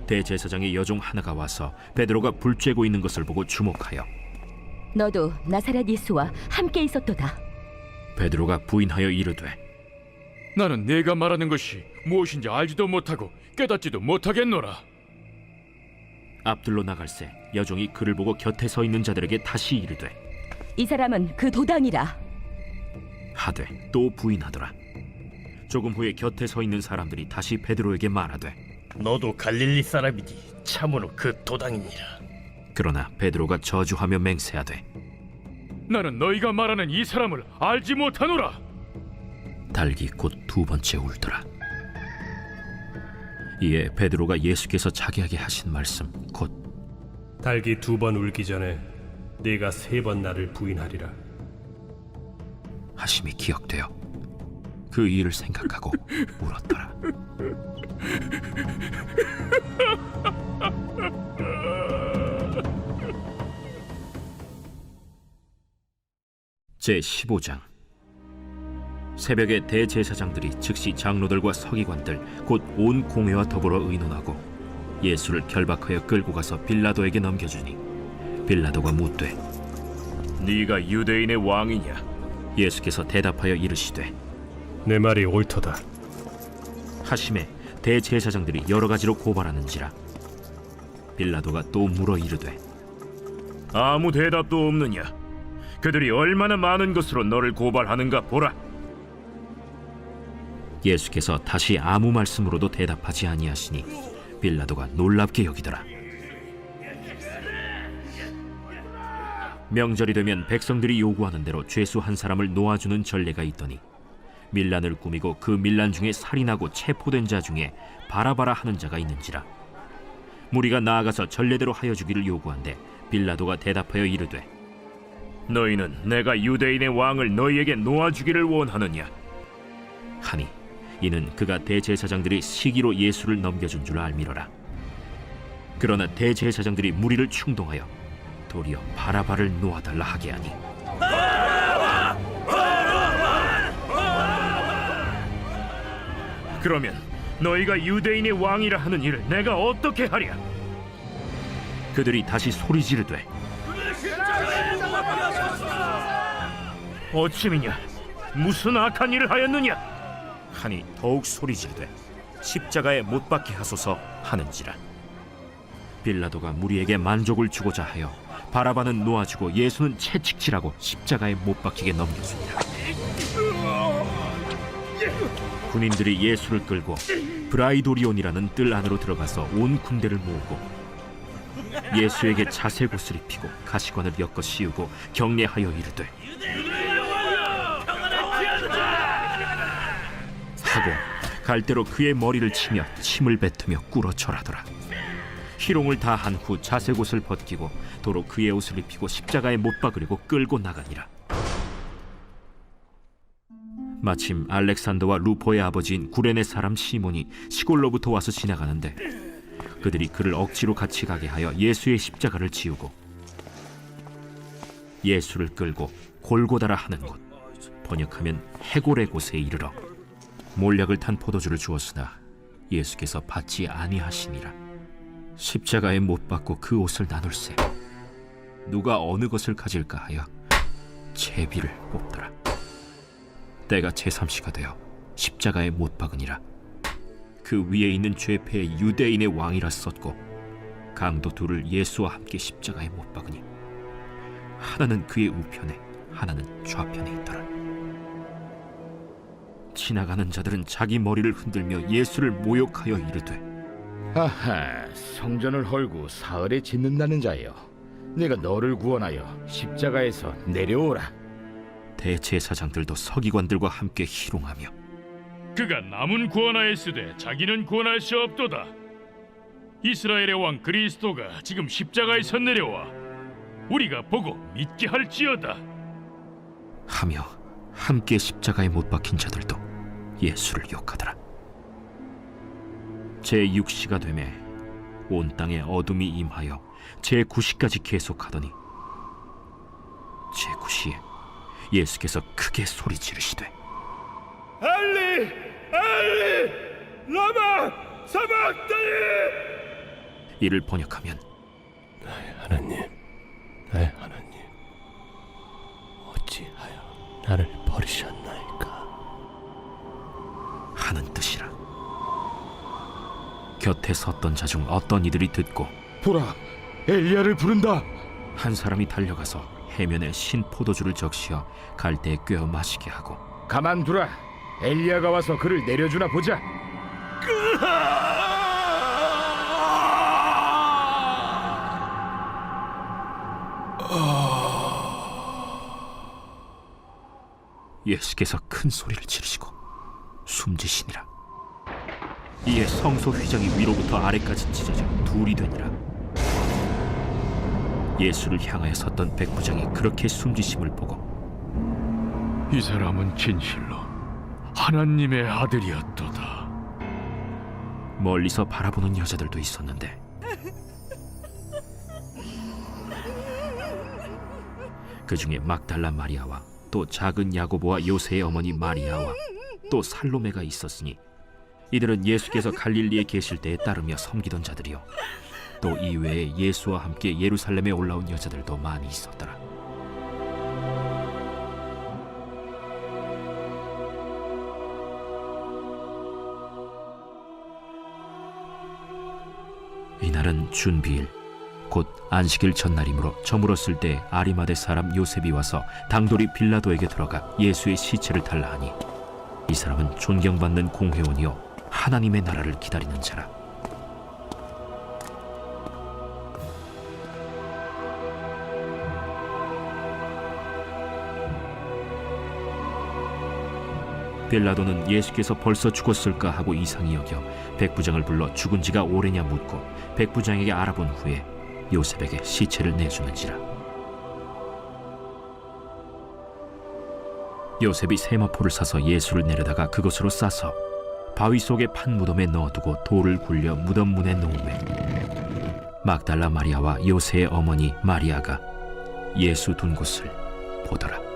대제사장의 여종 하나가 와서 베드로가 불 쬐고 있는 것을 보고 주목하여 너도 나사렛 예수와 함께 있었도다. 베드로가 부인하여 이르되 나는 네가 말하는 것이 무엇인지 알지도 못하고 깨닫지도 못하겠노라. 앞들로 나갈새 여종이 그를 보고 곁에 서 있는 자들에게 다시 이르되 이 사람은 그 도당이라. 하되 또 부인하더라. 조금 후에 곁에 서 있는 사람들이 다시 베드로에게 말하되 너도 갈릴리 사람이니 참으로 그 도당이니라. 그러나 베드로가 저주하며 맹세하되 나는 너희가 말하는 이 사람을 알지 못하노라. 달기 곧 두 번째 울더라. 이에 베드로가 예수께서 자기에게 하신 말씀 곧 달기 2번 울기 전에 네가 3번 나를 부인하리라. 하심이 기억되어 그 일을 생각하고 울었더라. 제15장. 새벽에 대제사장들이 즉시 장로들과 서기관들 곧 온 공회와 더불어 의논하고 예수를 결박하여 끌고 가서 빌라도에게 넘겨주니 빌라도가 묻되 네가 유대인의 왕이냐? 예수께서 대답하여 이르시되 내 말이 옳도다. 하심에 대제사장들이 여러 가지로 고발하는지라. 빌라도가 또 물어 이르되 아무 대답도 없느냐? 그들이 얼마나 많은 것으로 너를 고발하는가 보라. 예수께서 다시 아무 말씀으로도 대답하지 아니하시니 빌라도가 놀랍게 여기더라. 명절이 되면 백성들이 요구하는 대로 죄수 한 사람을 놓아주는 전례가 있더니 밀란을 꾸미고 그 밀란 중에 살인하고 체포된 자 중에 바라바라 하는 자가 있는지라. 무리가 나아가서 전례대로 하여 주기를 요구한데 빌라도가 대답하여 이르되 너희는 내가 유대인의 왕을 너희에게 놓아주기를 원하느냐? 하니 이는 그가 대제사장들이 시기로 예수를 넘겨준 줄 알미러라. 그러나 대제사장들이 무리를 충동하여 도리어 바라바를 놓아달라 하게 하니 그러면 너희가 유대인의 왕이라 하는 일을 내가 어떻게 하랴? 그들이 다시 소리 지르되 어찌미냐? 무슨 악한 일을 하였느냐? 하니 더욱 소리 지르되 십자가에 못 박게 하소서 하는지라. 빌라도가 무리에게 만족을 주고자 하여 바라바는 놓아주고 예수는 채찍질하고 십자가에 못 박히게 넘겨줍니다. 군인들이 예수를 끌고 브라이도리온이라는 뜰 안으로 들어가서 온 군대를 모으고 예수에게 자색옷을 입히고 가시관을 엮어 씌우고 경례하여 이르되 하고 갈대로 그의 머리를 치며 침을 뱉으며 꿇어 절하더라. 희롱을 다 한 후 자색옷을 벗기고 도로 그의 옷을 입히고 십자가에 못 박으려고 끌고 나가니라. 마침 알렉산더와 루포의 아버지인 구레네 사람 시몬이 시골로부터 와서 지나가는데 그들이 그를 억지로 같이 가게 하여 예수의 십자가를 지우고 예수를 끌고 골고다라 하는 곳, 번역하면 해골의 곳에 이르러 몰약을 탄 포도주를 주었으나 예수께서 받지 아니하시니라. 십자가에 못 박고 그 옷을 나눌세 누가 어느 것을 가질까 하여 제비를 뽑더라. 때가 제3시가 되어 십자가에 못 박으니라. 그 위에 있는 죄패의 유대인의 왕이라 썼고 강도 둘을 예수와 함께 십자가에 못 박으니 하나는 그의 우편에 하나는 좌편에 있더라. 지나가는 자들은 자기 머리를 흔들며 예수를 모욕하여 이르되 아하, 성전을 헐고 사흘에 짓는다는 자여, 내가 너를 구원하여 십자가에서 내려오라. 대제사장들도 서기관들과 함께 희롱하며 그가 남은 구원하였으되 자기는 구원할 수 없도다. 이스라엘의 왕 그리스도가 지금 십자가에서 내려와 우리가 보고 믿게 할지어다. 하며 함께 십자가에 못 박힌 자들도 예수를 욕하더라. 제6시가 되매 온 땅에 어둠이 임하여 제9시까지 계속하더니 제9시에 예수께서 크게 소리 지르시되 엘리 엘리 라마 사박다니. 이를 번역하면 나의 하나님 어찌하여 나를 버리셨나이까 하는 뜻이라. 곁에 섰던 자 중 어떤 이들이 듣고 보라, 엘리야를 부른다. 한 사람이 달려가서 해면에 신 포도주를 적시어 갈대에 꿰어 마시게 하고 가만두라. 엘리야가 와서 그를 내려주나 보자. 예수께서 큰 소리를 지르시고 숨지시니라. 이에 성소 휘장이 위로부터 아래까지 찢어져 둘이 되니라. 예수를 향하여 섰던 백부장이 그렇게 숨지심을 보고 이 사람은 진실로 하나님의 아들이었도다. 멀리서 바라보는 여자들도 있었는데 그 중에 막달라 마리아와 또 작은 야고보와 요새의 어머니 마리아와 또 살로메가 있었으니 이들은 예수께서 갈릴리에 계실 때에 따르며 섬기던 자들이요 또 이외에 예수와 함께 예루살렘에 올라온 여자들도 많이 있었더라. 이날은 준비일 곧 안식일 전날이므로 저물었을 때 아리마대 사람 요셉이 와서 당돌이 빌라도에게 들어가 예수의 시체를 달라 하니 이 사람은 존경받는 공회원이요 하나님의 나라를 기다리는 자라. 빌라도는 예수께서 벌써 죽었을까 하고 이상히 여겨 백부장을 불러 죽은 지가 오래냐 묻고 백부장에게 알아본 후에 요셉에게 시체를 내주는지라. 요셉이 세마포를 사서 예수를 내려다가 그것으로 싸서 바위 속에 판 무덤에 넣어두고 돌을 굴려 무덤 문에 놓으매 막달라 마리아와 요새의 어머니 마리아가 예수 둔 곳을 보더라.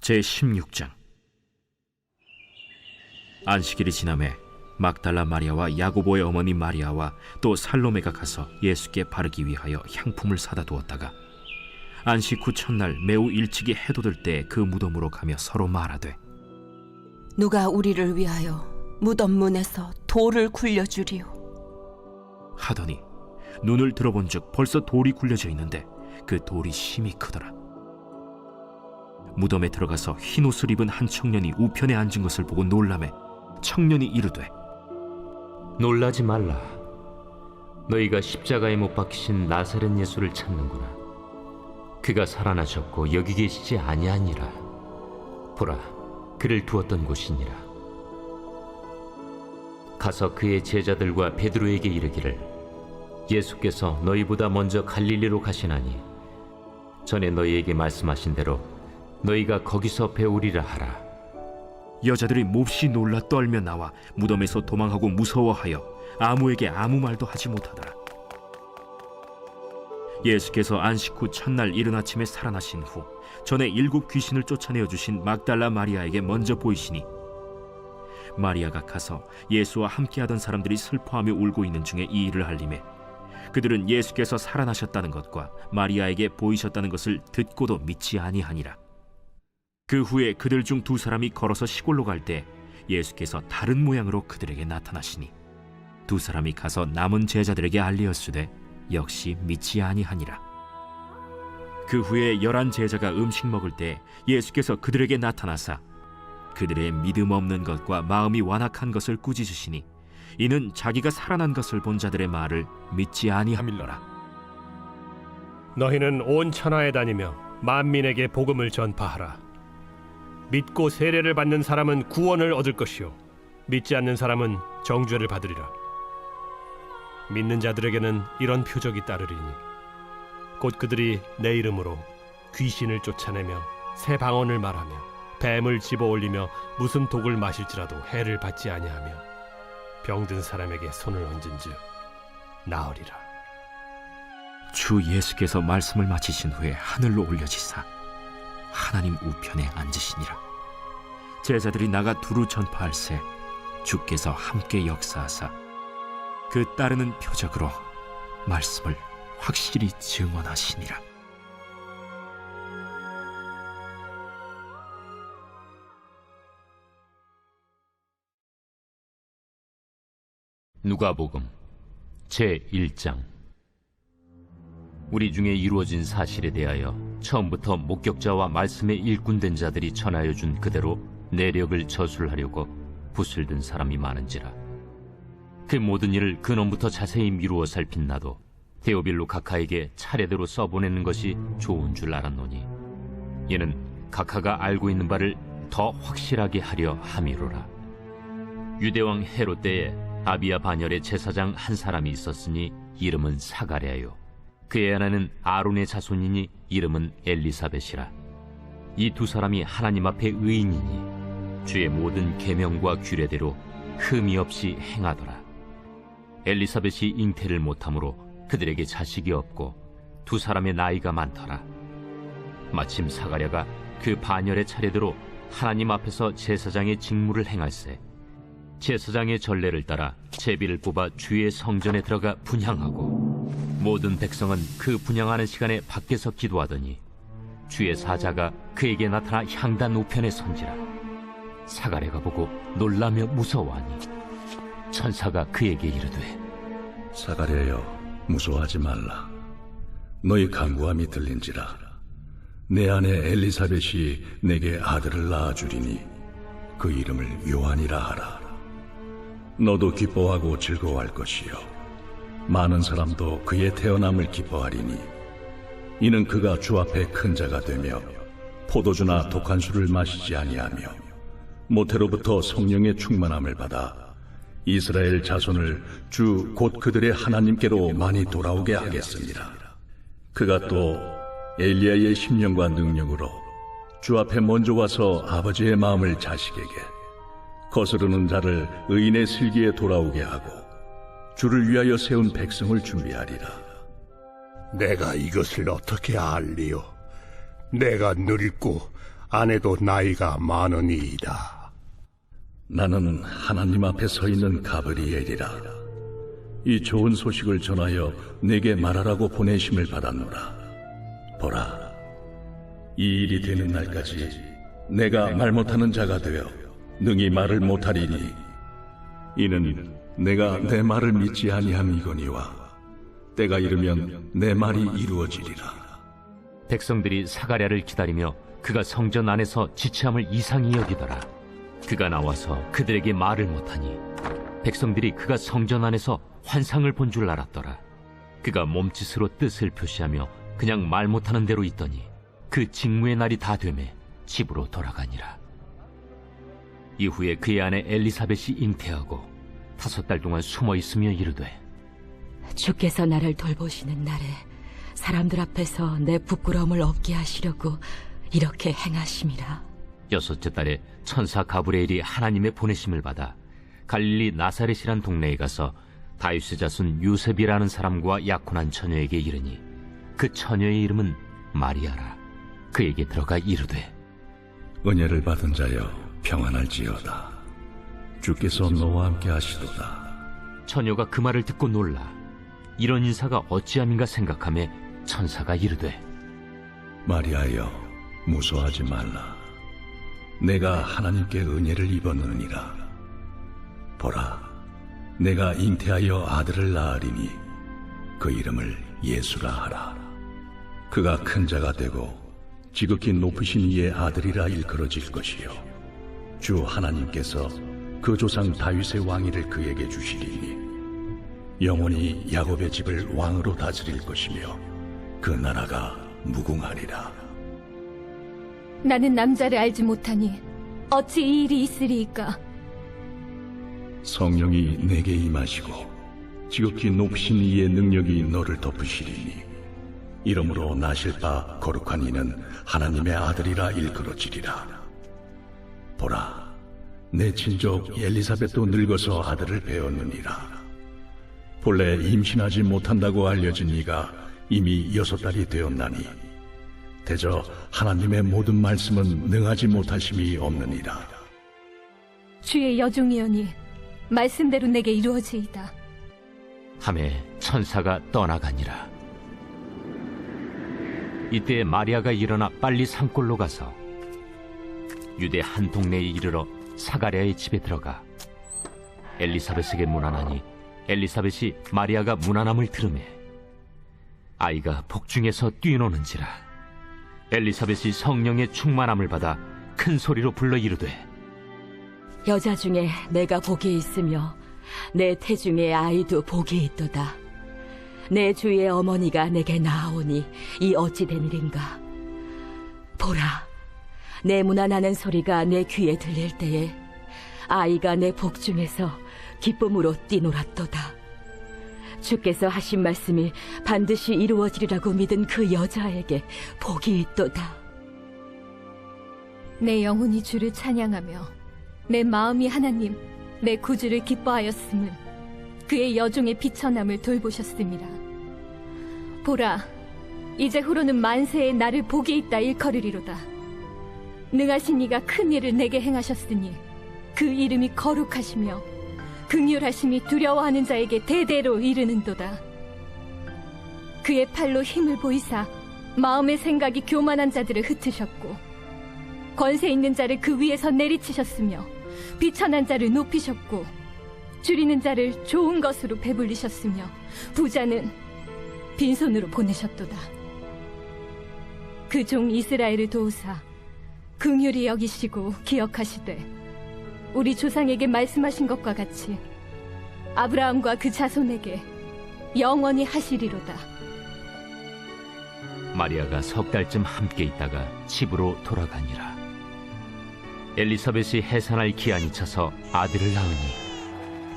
제16장. 안식일이 지나매 막달라 마리아와 야고보의 어머니 마리아와 또 살로메가 가서 예수께 바르기 위하여 향품을 사다 두었다가 안식 후 첫날 매우 일찍이 해돋을 때 그 무덤으로 가며 서로 말하되 누가 우리를 위하여 무덤 문에서 돌을 굴려주리요 하더니 눈을 들어본즉 벌써 돌이 굴려져 있는데 그 돌이 심히 크더라. 무덤에 들어가서 흰 옷을 입은 한 청년이 우편에 앉은 것을 보고 놀라매 청년이 이르되 놀라지 말라. 너희가 십자가에 못 박히신 나사렛 예수를 찾는구나. 그가 살아나셨고 여기 계시지 아니하니라. 보라, 그를 두었던 곳이니라. 가서 그의 제자들과 베드로에게 이르기를 예수께서 너희보다 먼저 갈릴리로 가시나니 전에 너희에게 말씀하신 대로 너희가 거기서 배우리라 하라. 여자들이 몹시 놀라 떨며 나와 무덤에서 도망하고 무서워하여 아무에게 아무 말도 하지 못하더라. 예수께서 안식 후 첫날 이른 아침에 살아나신 후 전에 7 귀신을 쫓아내어 주신 막달라 마리아에게 먼저 보이시니 마리아가 가서 예수와 함께하던 사람들이 슬퍼하며 울고 있는 중에 이 일을 알림해 그들은 예수께서 살아나셨다는 것과 마리아에게 보이셨다는 것을 듣고도 믿지 아니하니라. 그 후에 그들 중 2 사람이 걸어서 시골로 갈 때 예수께서 다른 모양으로 그들에게 나타나시니 2 사람이 가서 남은 제자들에게 알리었으되 역시 믿지 아니하니라. 그 후에 11 제자가 음식 먹을 때 예수께서 그들에게 나타나사 그들의 믿음 없는 것과 마음이 완악한 것을 꾸짖으시니 이는 자기가 살아난 것을 본 자들의 말을 믿지 아니함일러라. 너희는 온 천하에 다니며 만민에게 복음을 전파하라. 믿고 세례를 받는 사람은 구원을 얻을 것이요 믿지 않는 사람은 정죄를 받으리라. 믿는 자들에게는 이런 표적이 따르리니 곧 그들이 내 이름으로 귀신을 쫓아내며 새 방언을 말하며 뱀을 집어올리며 무슨 독을 마실지라도 해를 받지 아니하며 병든 사람에게 손을 얹은즉 나으리라. 주 예수께서 말씀을 마치신 후에 하늘로 올려지사 하나님 우편에 앉으시니라. 제자들이 나가 두루 전파할새 주께서 함께 역사하사 그 따르는 표적으로 말씀을 확실히 증언하시니라. 누가복음 제1장. 우리 중에 이루어진 사실에 대하여 처음부터 목격자와 말씀에 일꾼된 자들이 전하여 준 그대로 내력을 저술하려고 붓을 든 사람이 많은지라. 그 모든 일을 근원부터 자세히 미루어 살핀 나도 데오빌로 각하에게 차례대로 써보내는 것이 좋은 줄 알았노니 이는 각하가 알고 있는 바를 더 확실하게 하려 함이로라. 유대왕 헤롯 때에 아비야 반열의 제사장 한 사람이 있었으니 이름은 사가랴요. 그의 아내는 아론의 자손이니 이름은 엘리사벳이라. 이 두 사람이 하나님 앞에 의인이니 주의 모든 계명과 규례대로 흠이 없이 행하더라. 엘리사벳이 잉태를 못하므로 그들에게 자식이 없고 두 사람의 나이가 많더라. 마침 사가랴가 그 반열의 차례대로 하나님 앞에서 제사장의 직무를 행할세 제사장의 전례를 따라 제비를 뽑아 주의 성전에 들어가 분향하고 모든 백성은 그 분향하는 시간에 밖에서 기도하더니 주의 사자가 그에게 나타나 향단 우편에 선지라. 사가랴가 보고 놀라며 무서워하니 천사가 그에게 이르되 사가랴여 무서워하지 말라. 너희 간구함이 들린지라. 내 아내 엘리사벳이 내게 아들을 낳아주리니 그 이름을 요한이라 하라. 너도 기뻐하고 즐거워할 것이요 많은 사람도 그의 태어남을 기뻐하리니 이는 그가 주 앞에 큰 자가 되며 포도주나 독한 술을 마시지 아니하며 모태로부터 성령의 충만함을 받아 이스라엘 자손을 주 곧 그들의 하나님께로 많이 돌아오게 하겠습니다. 그가 또 엘리야의 심령과 능력으로 주 앞에 먼저 와서 아버지의 마음을 자식에게 거스르는 자를 의인의 슬기에 돌아오게 하고 주를 위하여 세운 백성을 준비하리라. 내가 이것을 어떻게 알리요? 내가 늙고 아내도 나이가 많으니이다. 나는 하나님 앞에 서 있는 가브리엘이라. 이 좋은 소식을 전하여 내게 말하라고 보내심을 받았노라. 보라, 이 일이 되는 날까지 내가 말 못하는 자가 되어 능히 말을 못하리니 이는 내가 내 말을 믿지 아니함이거니와 때가 이르면 내 말이 이루어지리라. 백성들이 사가랴를 기다리며 그가 성전 안에서 지체함을 이상히 여기더라. 그가 나와서 그들에게 말을 못하니 백성들이 그가 성전 안에서 환상을 본 줄 알았더라. 그가 몸짓으로 뜻을 표시하며 그냥 말 못하는 대로 있더니 그 직무의 날이 다 되매 집으로 돌아가니라. 이후에 그의 아내 엘리사벳이 잉태하고 5달 동안 숨어 있으며 이르되 주께서 나를 돌보시는 날에 사람들 앞에서 내 부끄러움을 없게 하시려고 이렇게 행하심이라. 6째 달에 천사 가브리엘이 하나님의 보내심을 받아 갈릴리 나사렛이란 동네에 가서 다윗의 자손 요셉이라는 사람과 약혼한 처녀에게 이르니 그 처녀의 이름은 마리아라. 그에게 들어가 이르되 은혜를 받은 자여 평안할지어다. 주께서 너와 함께 하시도다. 처녀가 그 말을 듣고 놀라 이런 인사가 어찌함인가 생각하며 천사가 이르되 마리아여 무서워하지 말라. 내가 하나님께 은혜를 입었느니라. 보라, 내가 잉태하여 아들을 낳으리니 그 이름을 예수라 하라. 그가 큰 자가 되고 지극히 높으신 이의 아들이라 일컬어질 것이요 주 하나님께서 그 조상 다윗의 왕위를 그에게 주시리니 영원히 야곱의 집을 왕으로 다스릴 것이며 그 나라가 무궁하리라. 나는 남자를 알지 못하니 어찌 이 일이 있으리이까? 성령이 내게 임하시고 지극히 높으신 이의 능력이 너를 덮으시리니 이러므로 나실 바 거룩한 이는 하나님의 아들이라 일컬어지리라. 보라, 내 친족 엘리사벳도 늙어서 아들을 배었느니라. 본래 임신하지 못한다고 알려진 이가 이미 6달이 되었나니 대저 하나님의 모든 말씀은 능하지 못하심이 없느니라. 주의 여종이오니 말씀대로 내게 이루어지이다. 하매 천사가 떠나가니라. 이때 마리아가 일어나 빨리 산골로 가서 유대 한 동네에 이르러 사가랴의 집에 들어가 엘리사벳에게 문안하니 엘리사벳이 마리아가 문안함을 들으매 아이가 복중에서 뛰노는지라. 엘리사벳이 성령의 충만함을 받아 큰 소리로 불러 이르되 여자 중에 내가 복이 있으며 내 태중에 아이도 복이 있도다. 내 주의 어머니가 내게 나아오니 이 어찌 된 일인가. 보라, 내 문안하는 소리가 내 귀에 들릴 때에 아이가 내 복중에서 기쁨으로 뛰놀았도다. 주께서 하신 말씀이 반드시 이루어지리라고 믿은 그 여자에게 복이 있도다. 내 영혼이 주를 찬양하며 내 마음이 하나님 내 구주를 기뻐하였음은 그의 여종의 비천함을 돌보셨습니다. 보라, 이제 후로는 만세에 나를 복이 있다 일컬으리로다. 능하신 이가 큰 일을 내게 행하셨으니 그 이름이 거룩하시며 긍휼하심이 두려워하는 자에게 대대로 이르는도다. 그의 팔로 힘을 보이사 마음의 생각이 교만한 자들을 흩으셨고 권세 있는 자를 그 위에서 내리치셨으며 비천한 자를 높이셨고 줄이는 자를 좋은 것으로 배불리셨으며 부자는 빈손으로 보내셨도다. 그 종 이스라엘을 도우사 긍휼히 여기시고 기억하시되 우리 조상에게 말씀하신 것과 같이 아브라함과 그 자손에게 영원히 하시리로다. 마리아가 3달쯤 함께 있다가 집으로 돌아가니라. 엘리사벳이 해산할 기한이 차서 아들을 낳으니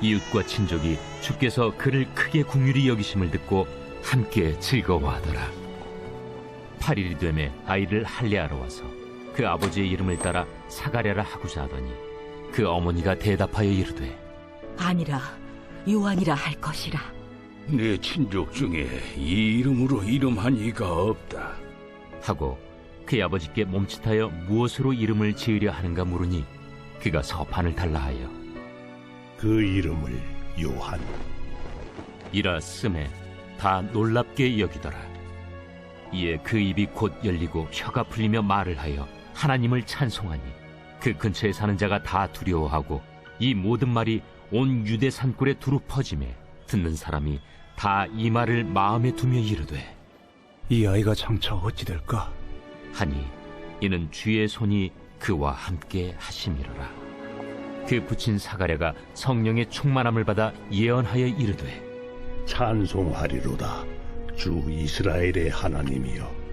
이웃과 친족이 주께서 그를 크게 긍휼히 여기심을 듣고 함께 즐거워하더라. 8일이 되매 아이를 할례하러 와서 그 아버지의 이름을 따라 사가랴라 하고자 하더니 그 어머니가 대답하여 이르되 아니라 요한이라 할 것이라. 내 친족 중에 이 이름으로 이름한 이가 없다 하고 그의 아버지께 몸짓하여 무엇으로 이름을 지으려 하는가 물으니 그가 서판을 달라 하여 그 이름을 요한 이라 쓰매 다 놀랍게 여기더라. 이에 그 입이 곧 열리고 혀가 풀리며 말을 하여 하나님을 찬송하니 그 근처에 사는 자가 다 두려워하고 이 모든 말이 온 유대 산골에 두루 퍼지매 듣는 사람이 다 이 말을 마음에 두며 이르되 이 아이가 장차 어찌 될까 하니 이는 주의 손이 그와 함께 하심이로라. 그 부친 사가랴가 성령의 충만함을 받아 예언하여 이르되 찬송하리로다 주 이스라엘의 하나님이여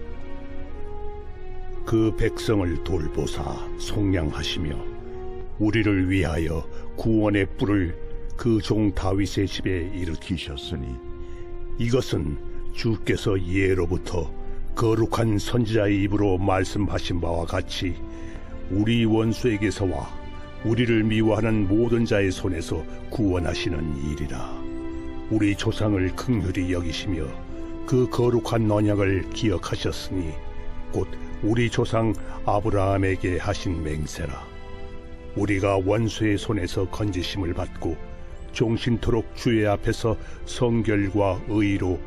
그 백성을 돌보사 속량하시며 우리를 위하여 구원의 뿔을 그 종 다윗의 집에 일으키셨으니 이것은 주께서 예로부터 거룩한 선지자의 입으로 말씀하신 바와 같이 우리 원수에게서와 우리를 미워하는 모든 자의 손에서 구원하시는 일이라. 우리 조상을 긍휼히 여기시며 그 거룩한 언약을 기억하셨으니 곧 우리 조상 아브라함에게 하신 맹세라. 우리가 원수의 손에서 건지심을 받고 종신토록 주의 앞에서 성결과 의로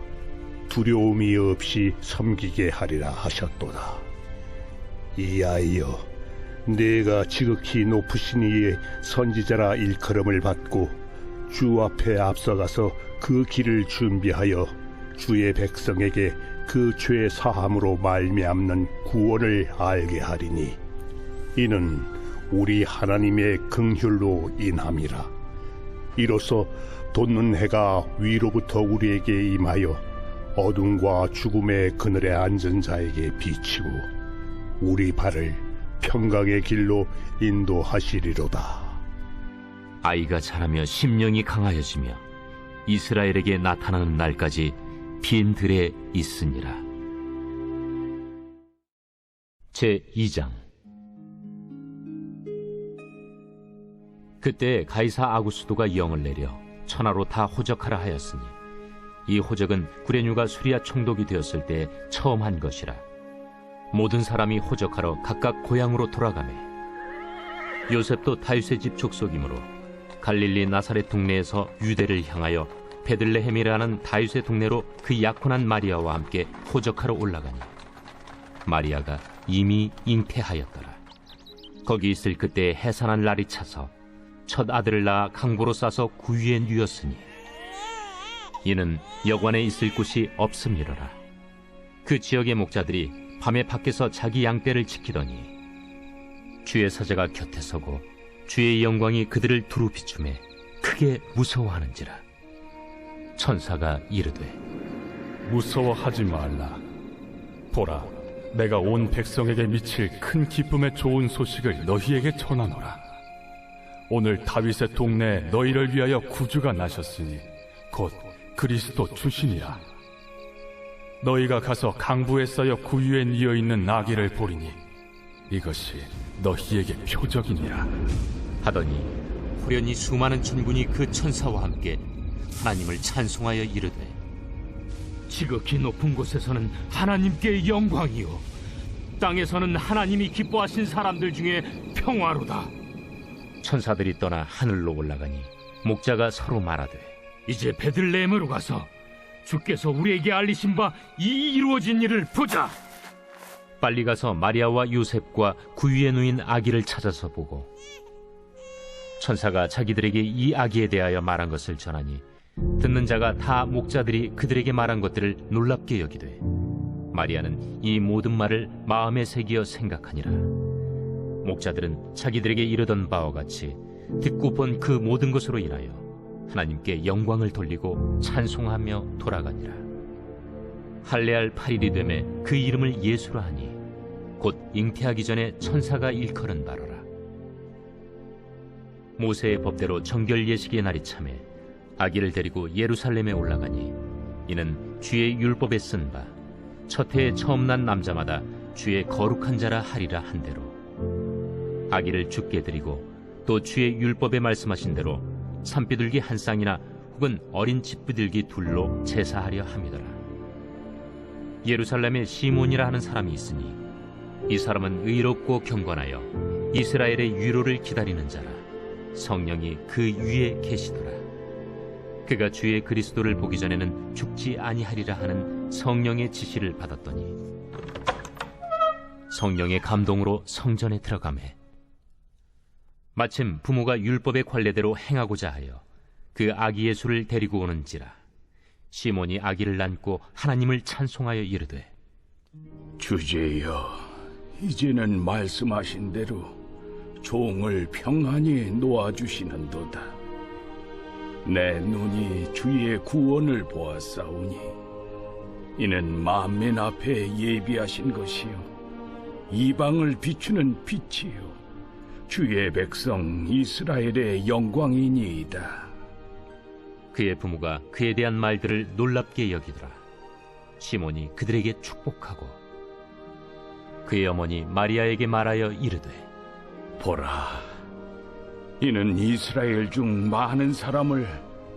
두려움이 없이 섬기게 하리라 하셨도다. 이 아이여, 내가 지극히 높으신 이의 선지자라 일컬음을 받고 주 앞에 앞서가서 그 길을 준비하여 주의 백성에게 그 죄 사함으로 말미암는 구원을 알게 하리니 이는 우리 하나님의 긍휼로 인함이라. 이로써 돋는 해가 위로부터 우리에게 임하여 어둠과 죽음의 그늘에 앉은 자에게 비치고 우리 발을 평강의 길로 인도하시리로다. 아이가 자라며 심령이 강하여지며 이스라엘에게 나타나는 날까지 빈들에 있으니라. 제2장. 그때 가이사 아구스도가 영을 내려 천하로 다 호적하라 하였으니 이 호적은 구레뉴가 수리아 총독이 되었을 때 처음 한 것이라. 모든 사람이 호적하러 각각 고향으로 돌아가매 요셉도 다윗의 집 족속이므로 갈릴리 나사렛 동네에서 유대를 향하여 베들레헴이라는 다윗의 동네로 그 약혼한 마리아와 함께 호적하러 올라가니 마리아가 이미 잉태하였더라. 거기 있을 그때 해산한 날이 차서 첫 아들을 낳아 강보로 싸서 구유에 누였으니 이는 여관에 있을 곳이 없음이로라. 그 지역의 목자들이 밤에 밖에서 자기 양떼를 지키더니 주의 사자가 곁에 서고 주의 영광이 그들을 두루 비추매 크게 무서워하는지라. 천사가 이르되 무서워하지 말라. 보라, 내가 온 백성에게 미칠 큰 기쁨의 좋은 소식을 너희에게 전하노라. 오늘 다윗의 동네에 너희를 위하여 구주가 나셨으니 곧 그리스도 주시니라. 너희가 가서 강부에 쌓여 구유에 뉘어 있는 나귀를 보리니 이것이 너희에게 표적이니라. 하더니 호련히 수많은 천군이 그 천사와 함께 하나님을 찬송하여 이르되 지극히 높은 곳에서는 하나님께 영광이요 땅에서는 하나님이 기뻐하신 사람들 중에 평화로다. 천사들이 떠나 하늘로 올라가니 목자가 서로 말하되 이제 베들레헴으로 가서 주께서 우리에게 알리신 바 이 이루어진 일을 보자. 빨리 가서 마리아와 요셉과 구유에 누인 아기를 찾아서 보고 천사가 자기들에게 이 아기에 대하여 말한 것을 전하니 듣는 자가 다 목자들이 그들에게 말한 것들을 놀랍게 여기되 마리아는 이 모든 말을 마음에 새기어 생각하니라. 목자들은 자기들에게 이르던 바와 같이 듣고 본 그 모든 것으로 인하여 하나님께 영광을 돌리고 찬송하며 돌아가니라. 할례할 8일이 되매 그 이름을 예수라 하니 곧 잉태하기 전에 천사가 일컬은 바로라. 모세의 법대로 정결 예식의 날이 차매 아기를 데리고 예루살렘에 올라가니 이는 주의 율법에 쓴 바 첫 해에 처음 난 남자마다 주의 거룩한 자라 하리라 한 대로 아기를 주께 드리고 또 주의 율법에 말씀하신 대로 산비둘기 한 쌍이나 혹은 어린 집비둘기 둘로 제사하려 함이더라. 예루살렘에 시몬이라 하는 사람이 있으니 이 사람은 의롭고 경건하여 이스라엘의 위로를 기다리는 자라. 성령이 그 위에 계시더라. 그가 주의 그리스도를 보기 전에는 죽지 아니하리라 하는 성령의 지시를 받았더니 성령의 감동으로 성전에 들어가매 마침 부모가 율법의 관례대로 행하고자 하여 그 아기 예수를 데리고 오는지라. 시몬이 아기를 안고 하나님을 찬송하여 이르되 주제여, 이제는 말씀하신 대로 종을 평안히 놓아주시는도다. 내 눈이 주의 구원을 보았사오니 이는 만민 앞에 예비하신 것이요 이방을 비추는 빛이요 주의 백성 이스라엘의 영광이니이다. 그의 부모가 그에 대한 말들을 놀랍게 여기더라. 시몬이 그들에게 축복하고 그의 어머니 마리아에게 말하여 이르되 보라, 이는 이스라엘 중 많은 사람을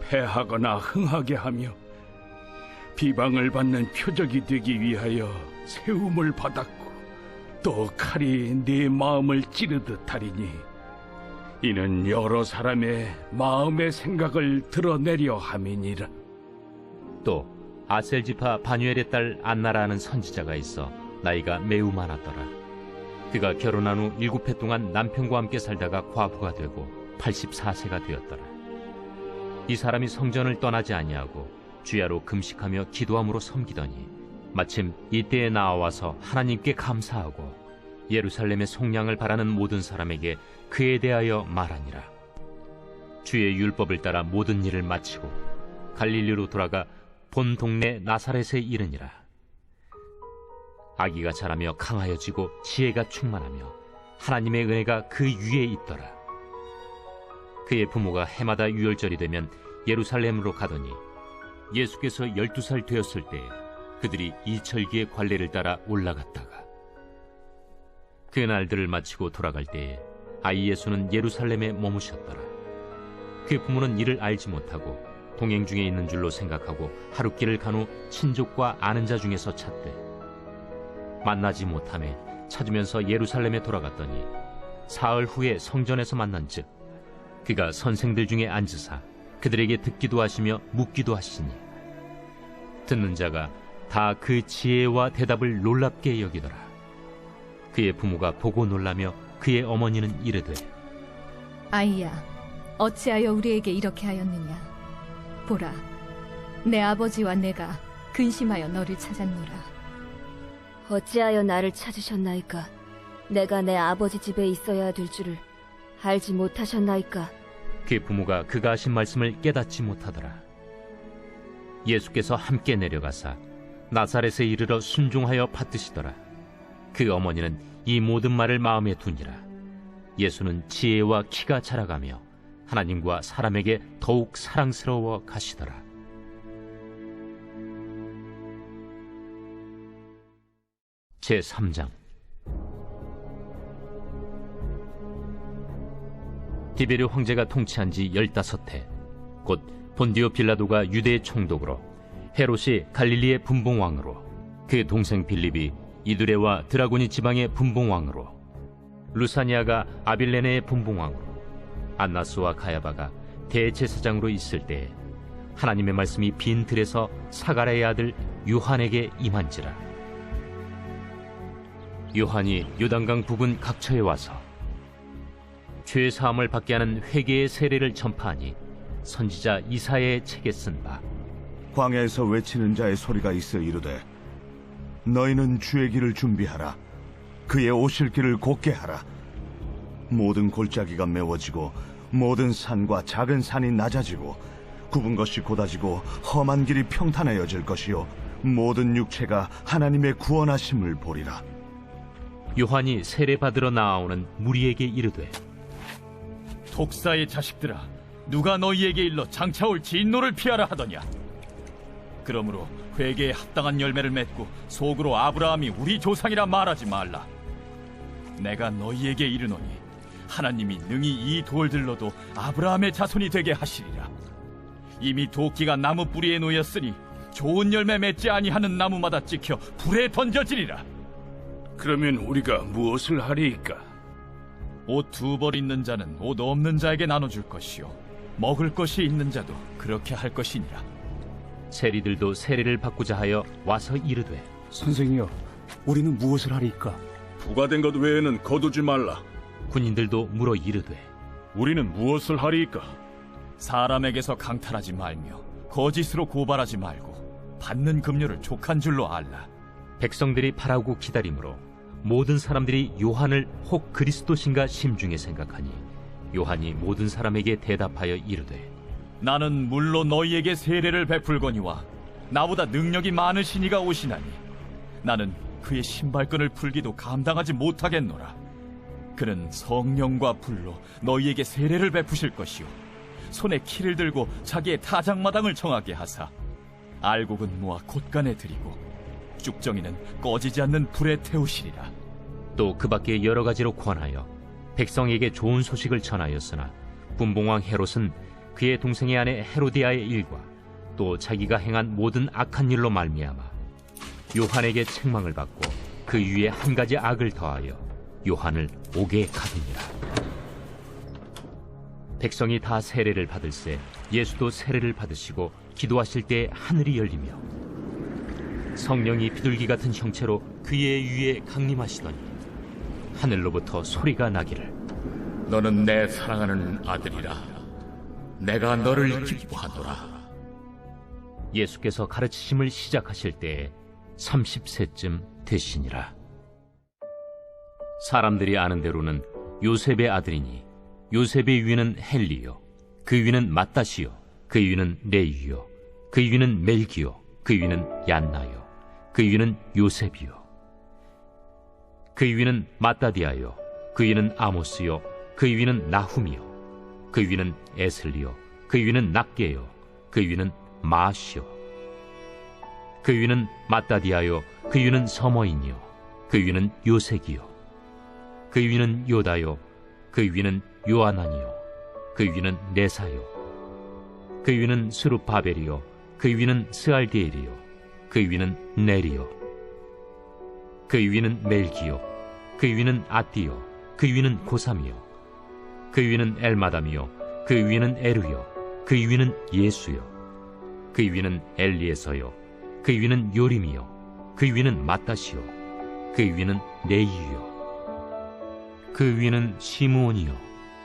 패하거나 흥하게 하며 비방을 받는 표적이 되기 위하여 세움을 받았고 또 칼이 네 마음을 찌르듯 하리니 이는 여러 사람의 마음의 생각을 드러내려 함이니라. 또 아셀지파 바뉴엘의 딸 안나라는 선지자가 있어 나이가 매우 많았더라. 그가 결혼한 후 7해 동안 남편과 함께 살다가 과부가 되고 84세가 되었더라. 이 사람이 성전을 떠나지 아니하고 주야로 금식하며 기도함으로 섬기더니 마침 이때에 나와서 하나님께 감사하고 예루살렘의 속량을 바라는 모든 사람에게 그에 대하여 말하니라. 주의 율법을 따라 모든 일을 마치고 갈릴리로 돌아가 본 동네 나사렛에 이르니라. 아기가 자라며 강하여지고 지혜가 충만하며 하나님의 은혜가 그 위에 있더라. 그의 부모가 해마다 유월절이 되면 예루살렘으로 가더니 예수께서 12살 되었을 때에 그들이 이철기의 관례를 따라 올라갔다가 그 날들을 마치고 돌아갈 때에 아이 예수는 예루살렘에 머무셨더라. 그 부모는 이를 알지 못하고 동행 중에 있는 줄로 생각하고 하룻길을 간 후 친족과 아는 자 중에서 찾되 만나지 못하매 찾으면서 예루살렘에 돌아갔더니 사흘 후에 성전에서 만난즉 그가 선생들 중에 앉으사 그들에게 듣기도 하시며 묻기도 하시니 듣는 자가 다 그 지혜와 대답을 놀랍게 여기더라. 그의 부모가 보고 놀라며 그의 어머니는 이르되 아이야, 어찌하여 우리에게 이렇게 하였느냐? 보라, 내 아버지와 내가 근심하여 너를 찾았노라. 어찌하여 나를 찾으셨나이까? 내가 내 아버지 집에 있어야 될 줄을 알지 못하셨나이까? 그의 부모가 그가 하신 말씀을 깨닫지 못하더라. 예수께서 함께 내려가사 나사렛에 이르러 순종하여 받드시더라. 그 어머니는 이 모든 말을 마음에 두니라. 예수는 지혜와 키가 자라가며 하나님과 사람에게 더욱 사랑스러워 가시더라. 제3장. 디베르 황제가 통치한 지 15해 곧 본디오 빌라도가 유대의 총독으로 헤롯이 갈릴리의 분봉왕으로 그 동생 빌립이 이두레와 드라고니 지방의 분봉왕으로 루사니아가 아빌레네의 분봉왕으로 안나스와 가야바가 대제사장으로 있을 때에 하나님의 말씀이 빈 들에서 사가랴의 아들 요한에게 임한지라. 요한이 요단강 부근 각처에 와서 죄 사함을 받게 하는 회개의 세례를 전파하니 선지자 이사야의 책에 쓴 바 광야에서 외치는 자의 소리가 있어 이르되 너희는 주의 길을 준비하라. 그의 오실 길을 곧게 하라. 모든 골짜기가 메워지고 모든 산과 작은 산이 낮아지고 굽은 것이 곧아지고 험한 길이 평탄해져질 것이요 모든 육체가 하나님의 구원하심을 보리라. 요한이 세례 받으러 나아오는 무리에게 이르되 독사의 자식들아, 누가 너희에게 일러 장차올 진노를 피하라 하더냐? 그러므로 회개에 합당한 열매를 맺고 속으로 아브라함이 우리 조상이라 말하지 말라. 내가 너희에게 이르노니 하나님이 능히 이 돌들로도 아브라함의 자손이 되게 하시리라. 이미 도끼가 나무 뿌리에 놓였으니 좋은 열매 맺지 아니하는 나무마다 찍혀 불에 던져지리라. 그러면 우리가 무엇을 하리이까? 옷 2벌 있는 자는 옷 없는 자에게 나눠줄 것이요 먹을 것이 있는 자도 그렇게 할 것이니라. 세리들도 세례를 받고자 하여 와서 이르되 선생이여, 우리는 무엇을 하리이까? 부과된 것 외에는 거두지 말라. 군인들도 물어 이르되 우리는 무엇을 하리이까? 사람에게서 강탈하지 말며 거짓으로 고발하지 말고 받는 급료를 족한 줄로 알라. 백성들이 바라고 기다림으로 모든 사람들이 요한을 혹 그리스도신가 심중에 생각하니 요한이 모든 사람에게 대답하여 이르되 나는 물로 너희에게 세례를 베풀거니와 나보다 능력이 많으신 이가 오시나니 나는 그의 신발끈을 풀기도 감당하지 못하겠노라. 그는 성령과 불로 너희에게 세례를 베푸실 것이요 손에 키를 들고 자기의 타작마당을 정하게 하사 알곡은 모아 곳간에 들이고 쭉정이는 꺼지지 않는 불에 태우시리라. 또 그 밖에 여러 가지로 권하여 백성에게 좋은 소식을 전하였으나 분봉왕 헤롯은 그의 동생의 아내 헤로디아의 일과 또 자기가 행한 모든 악한 일로 말미암아 요한에게 책망을 받고 그 위에 한 가지 악을 더하여 요한을 옥에 가두니라. 백성이 다 세례를 받을새 예수도 세례를 받으시고 기도하실 때 하늘이 열리며 성령이 비둘기 같은 형체로 그의 위에 강림하시더니 하늘로부터 소리가 나기를 너는 내 사랑하는 아들이라. 내가 너를 기뻐하노라. 예수께서 가르치심을 시작하실 때에 30세쯤 되시니라. 사람들이 아는 대로는 요셉의 아들이니 요셉의 위는 헬리요 그 위는 마따시요 그 위는 레위요 그 위는 멜기요, 그 위는 얀나요, 그 위는 요셉이요. 그 위는 마따디아요, 그 위는 아모스요, 그 위는 나훔이요, 그 위는 에슬리요, 그 위는 낫게요, 그 위는 마시요. 그 위는 마따디아요, 그 위는 서머인이요, 그 위는 요색이요. 그 위는 요다요, 그 위는 요아난이요, 그 위는 네사요. 그 위는 스룹바벨이요, 그 위는 스알디엘이요, 그 위는 네리요. 그 위는 멜기요, 그 위는 아띠요, 그 위는 고삼이요. 그 위는 엘마담이요, 그 위는 에루요, 그 위는 예수요. 그 위는 엘리에서요, 그 위는 요림이요, 그 위는 마따시요, 그 위는 네이유요. 그 위는 시므온이요,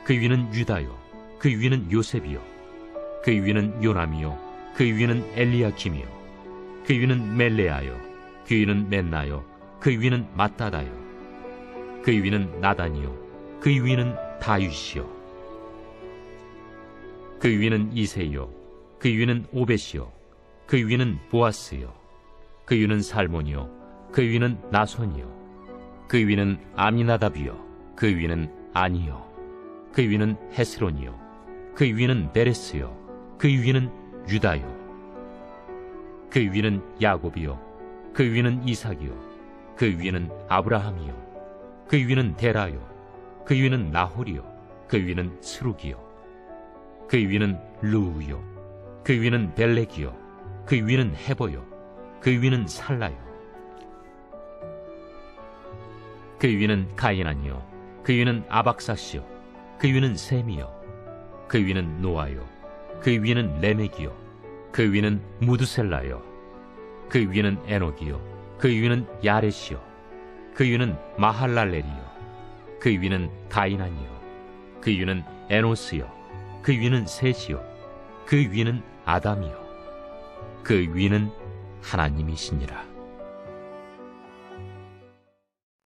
그 위는 유다요, 그 위는 요셉이요. 그 위는 요남이요, 그 위는 엘리야킴이요. 그 위는 멜레아요, 그 위는 멘나요, 그 위는 마따다요. 그 위는 나단이요, 그 위는 다윗이요. 그 위는 이세요, 그 위는 오벳이요, 그 위는 보아스요. 그 위는 살몬이요, 그 위는 나손이요. 그 위는 아미나답이요, 그 위는 아니요. 그 위는 헤스론이요, 그 위는 베레스요, 그 위는 유다요. 그 위는 야곱이요, 그 위는 이삭이요, 그 위는 아브라함이요. 그 위는 데라요, 그 위는 나홀이요, 그 위는 스룩이요. 그 위는 루우요, 그 위는 벨렉이요, 그 위는 헤보요, 그 위는 살라요. 그 위는 가이난이요, 그 위는 아박사시요, 그 위는 셈이요. 그 위는 노아요, 그 위는 레멕이요, 그 위는 무드셀라요. 그 위는 에녹이요, 그 위는 야렛이요. 그 위는 마할랄렐이요, 그 위는 가이난이요. 그 위는 에노스요, 그 위는 셋이요. 그 위는 아담이요. 그 위는 하나님이시니라.